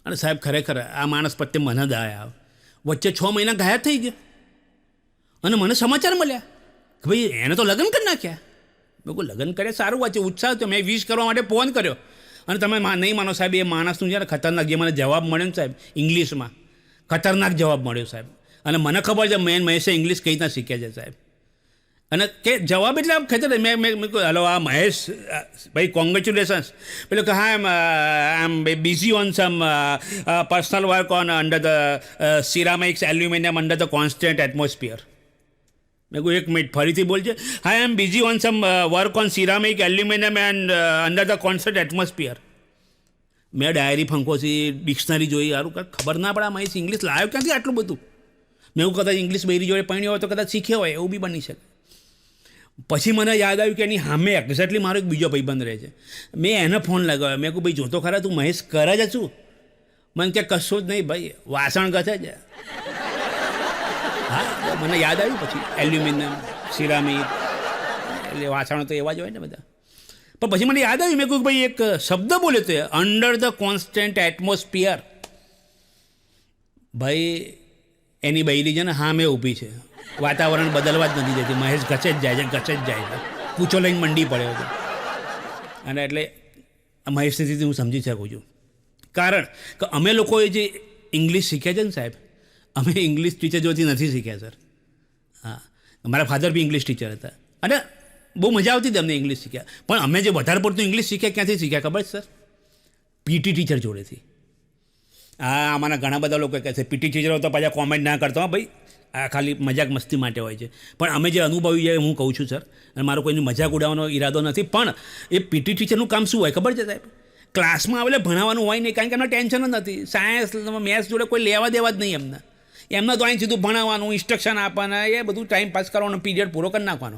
અને સાહેબ ખરેખર આ માણસ પ્રત્યે મને દયા. વચ્ચે 6 મહિના ગાયબ થઈ ગયા અને મને સમાચાર મળ્યા કે ભાઈ એને તો લગ્ન કરી નાખ્યા. મેં કહું લગ્ન કરે સારું વાત છે, ઉત્સાહ તો મેં વિશ કરવા માટે ફોન કર્યો. અને તમે નહીં માનો સાહેબ, એ માણસનું છે ને ખતરનાક જે મને જવાબ મળ્યો ને સાહેબ ઇંગ્લિશમાં, ખતરનાક જવાબ મળ્યો સાહેબ. અને મને ખબર છે મહેશે ઇંગ્લિશ કઈ રીતના શીખ્યા છે સાહેબ. અને કે જવાબ એટલે આમ ખેતર મેં હલો આ મહેશ ભાઈ કોંગ્રેચ્યુલેશન્સ. પેલું કે હા I am busy on some personal work on under the ceramics aluminium under the constant atmosphere. મેં કહું એક મિનિટ ફરીથી બોલજે. હા I am busy on some work on ceramic aluminium and under the constant atmosphere. મેં diary ફંકોથી dictionary જોઈ, સારું ખબર ના પડે મહેશ ઇંગ્લિશ લાવ્યો ક્યાંથી આટલું બધું. મેં એવું કદાચ ઇંગ્લિશ બૈરી જોડે પૈણી હોય તો કદાચ શીખ્યો હોય, એવું બી બની શકે. પછી મને યાદ આવ્યું કે એની સામે એક્ઝેક્ટલી મારો એક બીજો ભાઈબંધ રહે છે. મેં એને ફોન લગાવ્યો. મેં કહું ભાઈ જોતો ખરા તું મહેશ કરે જ છું? મને કે કશું જ નહીં ભાઈ, વાસણ ઘસે છે. હા મને યાદ આવ્યું પછી એલ્યુમિનિયમ સિરામિક એટલે વાસણો તો એવા જ હોય ને બધા. પણ પછી મને યાદ આવ્યું, મેં કહ્યું ભાઈ એક શબ્દ બોલ્યો તો અંડર ધ કોન્સ્ટન્ટ એટમોસ્ફિયર. ભાઈ એની બૈરી છે ને હા મેં ઊભી છે, વાતાવરણ બદલવા જ નથી દેતી, મહેશ ઘસે જ જાય છે, ઘસે જ જાય છે, પૂછો લઈને મંડી પડ્યો છે. અને એટલે મહેશની સ્થિતિ હું સમજી શકું છું. કારણ કે અમે લોકોએ જે ઇંગ્લિશ શીખ્યા છે ને સાહેબ, અમે ઇંગ્લિશ ટીચર જોતી નથી શીખ્યા સર. હા મારા ફાધર બી ઇંગ્લિશ ટીચર હતા અને બહુ મજા આવતી હતી અમને ઇંગ્લિશ શીખ્યા. પણ અમે જે વધારે પડતું ઇંગ્લિશ શીખ્યા ક્યાંથી શીખ્યા ખબર છે સર? પીટી ટીચર જોડેથી. હા આમાંના ઘણા બધા લોકો કહે છે પીટી ટીચરો તો પાછા કોમેન્ટ ના કરતો. હા ભાઈ આ ખાલી મજાક મસ્તી માટે હોય છે. પણ અમે જે અનુભવી છે હું કહું છું સર, અને મારો કોઈની મજાક ઉડાવવાનો ઈરાદો નથી. પણ એ પીટી ટીચરનું કામ શું હોય ખબર છે સાહેબ? ક્લાસમાં આવે ભણાવવાનું હોય નહીં, કારણ કે એમને ટેન્શન જ નથી. સાયન્સ મેથ્સ જોડે કોઈ લેવા દેવા જ નહીં એમને. એમને તો અહીં સીધું ભણાવવાનું, ઇન્સ્ટ્રક્શન આપવાના, એ બધું ટાઈમ પાસ કરવાનો, પીરિયડ પૂરો કરી નાખવાનો.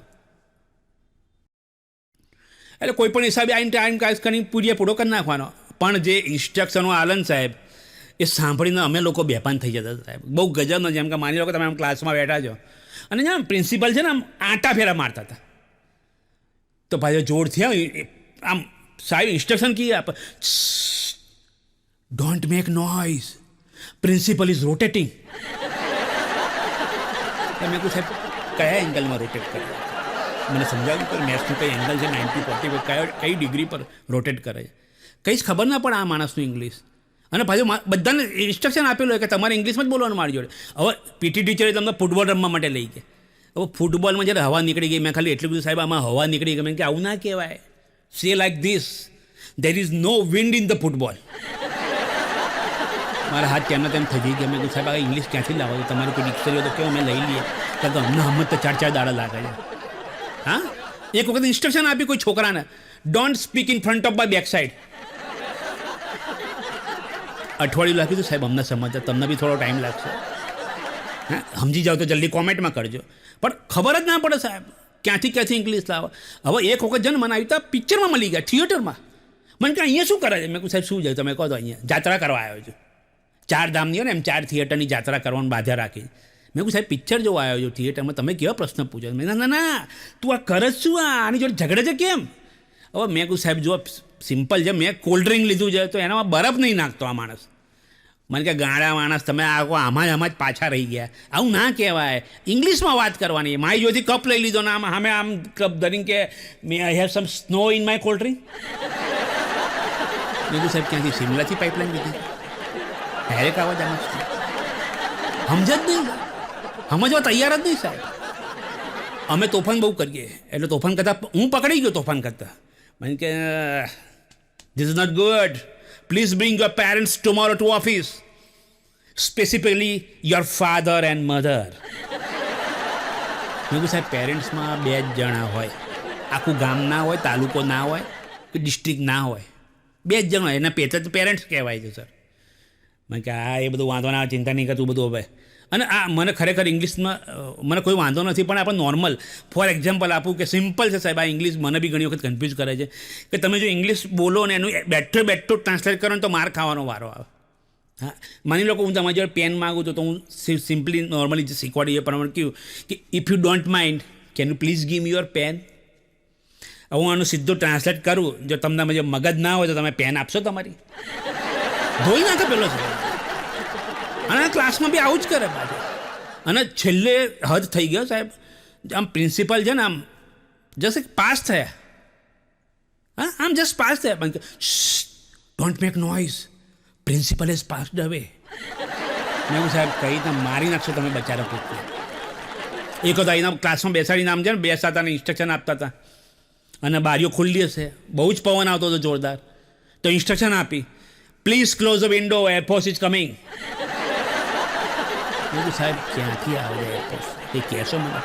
એટલે કોઈ પણ હિસાબે આઈને ટાઈમ પાસ કરીને પીરિયડ પૂરો કરી નાખવાનો. પણ જે ઇન્સ્ટ્રક્શનો આલન સાહેબ એ સાંભળીને અમે લોકો બેભાન થઈ જતા સાહેબ. બહુ ગજબનો. જેમ કે માની લો કે તમે આમ ક્લાસમાં બેઠા છો અને જેમ પ્રિન્સિપલ છે ને આમ આંટા ફેરા મારતા હતા, તો પાછો જોરથી આમ સાહેબ ઇન્સ્ટ્રક્શન કી આપે, don't make noise, principal is rotating. મેં કહું સાહેબ કયા એંગલમાં રોટેટ કરે? મને સમજાવ્યું કે મેથ્સનું કઈ એંગલ છે 90-40, કઈ ડિગ્રી પર રોટેટ કરે છે. કંઈ જ ખબર ના પડે આ માણસનું ઇંગ્લિશ. અને પાછું બધાને ઇન્સ્ટ્રક્શન આપેલું હોય કે તમારે ઇંગ્લિશમાં જ બોલવાનું મારી જોડે. હવે પીટી ટીચરે તમને ફૂટબોલ રમવા માટે લઈ ગયા. હવે ફૂટબોલમાં જ્યારે હવા નીકળી ગઈ, મેં ખાલી એટલું બધું સાહેબ આમાં હવા નીકળી ગઈ. મેં કે આવું ના કહેવાય, say like this, there is no wind in the football. મારા હાથ તેમને તેમ થઈ ગયા. મેં કીધું સાહેબ આ ઇંગ્લિશ ક્યાંથી લાવો છો? તમારી કોઈ ડિક્શનરી હોય તો કેવું અમે લઈ લઈએ. કારણ કે અમને હમણાં તો 4 દાડા લાગે છે. હા એક વખત ઇન્સ્ટ્રક્શન આપી કોઈ છોકરાને, don't speak in front of by back side. અઠવાડિયું લાગ્યું હતું સાહેબ અમને સમજતા, તમને બી થોડો ટાઈમ લાગશે. હા સમજી જાઓ તો જલ્દી કોમેન્ટમાં કરજો. પણ ખબર જ ના પડે સાહેબ ક્યાંથી ઇંગ્લિશ લાવો. હવે એક વખત જન મને આવી તો પિક્ચરમાં મળી ગયા, થિયેટરમાં. મને કે અહીંયા શું કરે છે? મેં કહું સાહેબ શું જાય? તમે કહો તો અહીંયા જાત્રા કરવા આવ્યો છું. 4 ધામની હોય ને એમ 4 થિયેટરની જાત્રા કરવાનું બાધા રાખી. મેં કહું સાહેબ પિક્ચર જોવા આવ્યો છું થિયેટરમાં, તમે કેવા પ્રશ્ન પૂછો? મેં ના તું આ કરે જ શું? આની જોડે ઝઘડે છે કેમ? હવે મેં કહું સાહેબ જો સિમ્પલ છે, મેં કોલ્ડ ડ્રિંક લીધું છે તો એનામાં બરફ નહીં નાખતો આ માણસ. મને કે ગાળા માણસ તમે આમાં જ પાછા રહી ગયા, આવું ના કહેવાય. ઇંગ્લિશમાં વાત કરવાની. મારી જોડેથી કપ લઈ લીધો ને આમ અમે આમ કપ ધરીને કે may I have some snow in my cold drink. મેં કહું સાહેબ ક્યાંથી? શિમલાથી પાઇપલાઇન લીધી. ડાયરેક્ટ આવાજ આમ સમજ જ નહીં, સમજવા તૈયાર જ નહીં સાહેબ. અમે તોફાન બહુ કરીએ, એટલે તોફાન કરતાં હું પકડી ગયો તોફાન કરતાં. મને કે this is not good, please bring your parents tomorrow to office, specifically your father and mother. મેં કહ્યું સાહેબ પેરેન્ટ્સમાં 2 જ જણા હોય, આખું ગામ ના હોય, તાલુકો ના હોય કે ડિસ્ટ્રિક્ટ ના હોય. 2 જ જણ હોય, એના પેરેન્ટ્સ કહેવાય છે સર. મેં કે આ એ બધું વાંધો ના, ચિંતા નહીં કરતું બધું હવે. અને આ મને ખરેખર ઇંગ્લિશમાં મને કોઈ વાંધો નથી, પણ આપણે નોર્મલ ફોર એક્ઝામ્પલ આપું કે સિમ્પલ છે સાહેબ, આ ઇંગ્લિશ મને બી ઘણી વખત કન્ફ્યુઝ કરે છે કે તમે જો ઇંગ્લિશ બોલો ને એનું બેઠો ટ્રાન્સલેટ કરો ને તો માર ખાવાનો વારો આવે. હા, માની લો કે હું તમારી જોડે પેન માગું તો હું સિમ્પલી નોર્મલી જે શીખવાડી એ પ્રમાણે કહ્યું કે if you don't mind can you please give me your pen. હું આનું સીધું ટ્રાન્સલેટ કરું, જો તમને મગજ ના હોય તો તમે પેન આપશો તમારી? ધોઈ નાખે પેલો છે. અને ક્લાસમાં બી આવું જ કરે પાછું. અને છેલ્લે હદ થઈ ગયો સાહેબ, આમ પ્રિન્સિપલ છે ને આમ જસ્ટ પાસ થયા, હા આમ જસ્ટ પાસ થયા, પણ don't make noise, principal is passed અવે. મેં એવું સાહેબ કઈ રીતના મારી નાખશો તમે બચારા કોઈ. એક હતો એના ક્લાસમાં બેસાડીને આમ છે ને બેસાતા અને ઇન્સ્ટ્રક્શન આપતા હતા, અને બારીઓ ખુલ્લી હશે, બહુ જ પવન આવતો હતો જોરદાર, તો ઇન્સ્ટ્રક્શન આપી, please close the window, air force is coming. સાહેબ ક્યાંથી આવે એરફોર્સ એ કહેશો મને?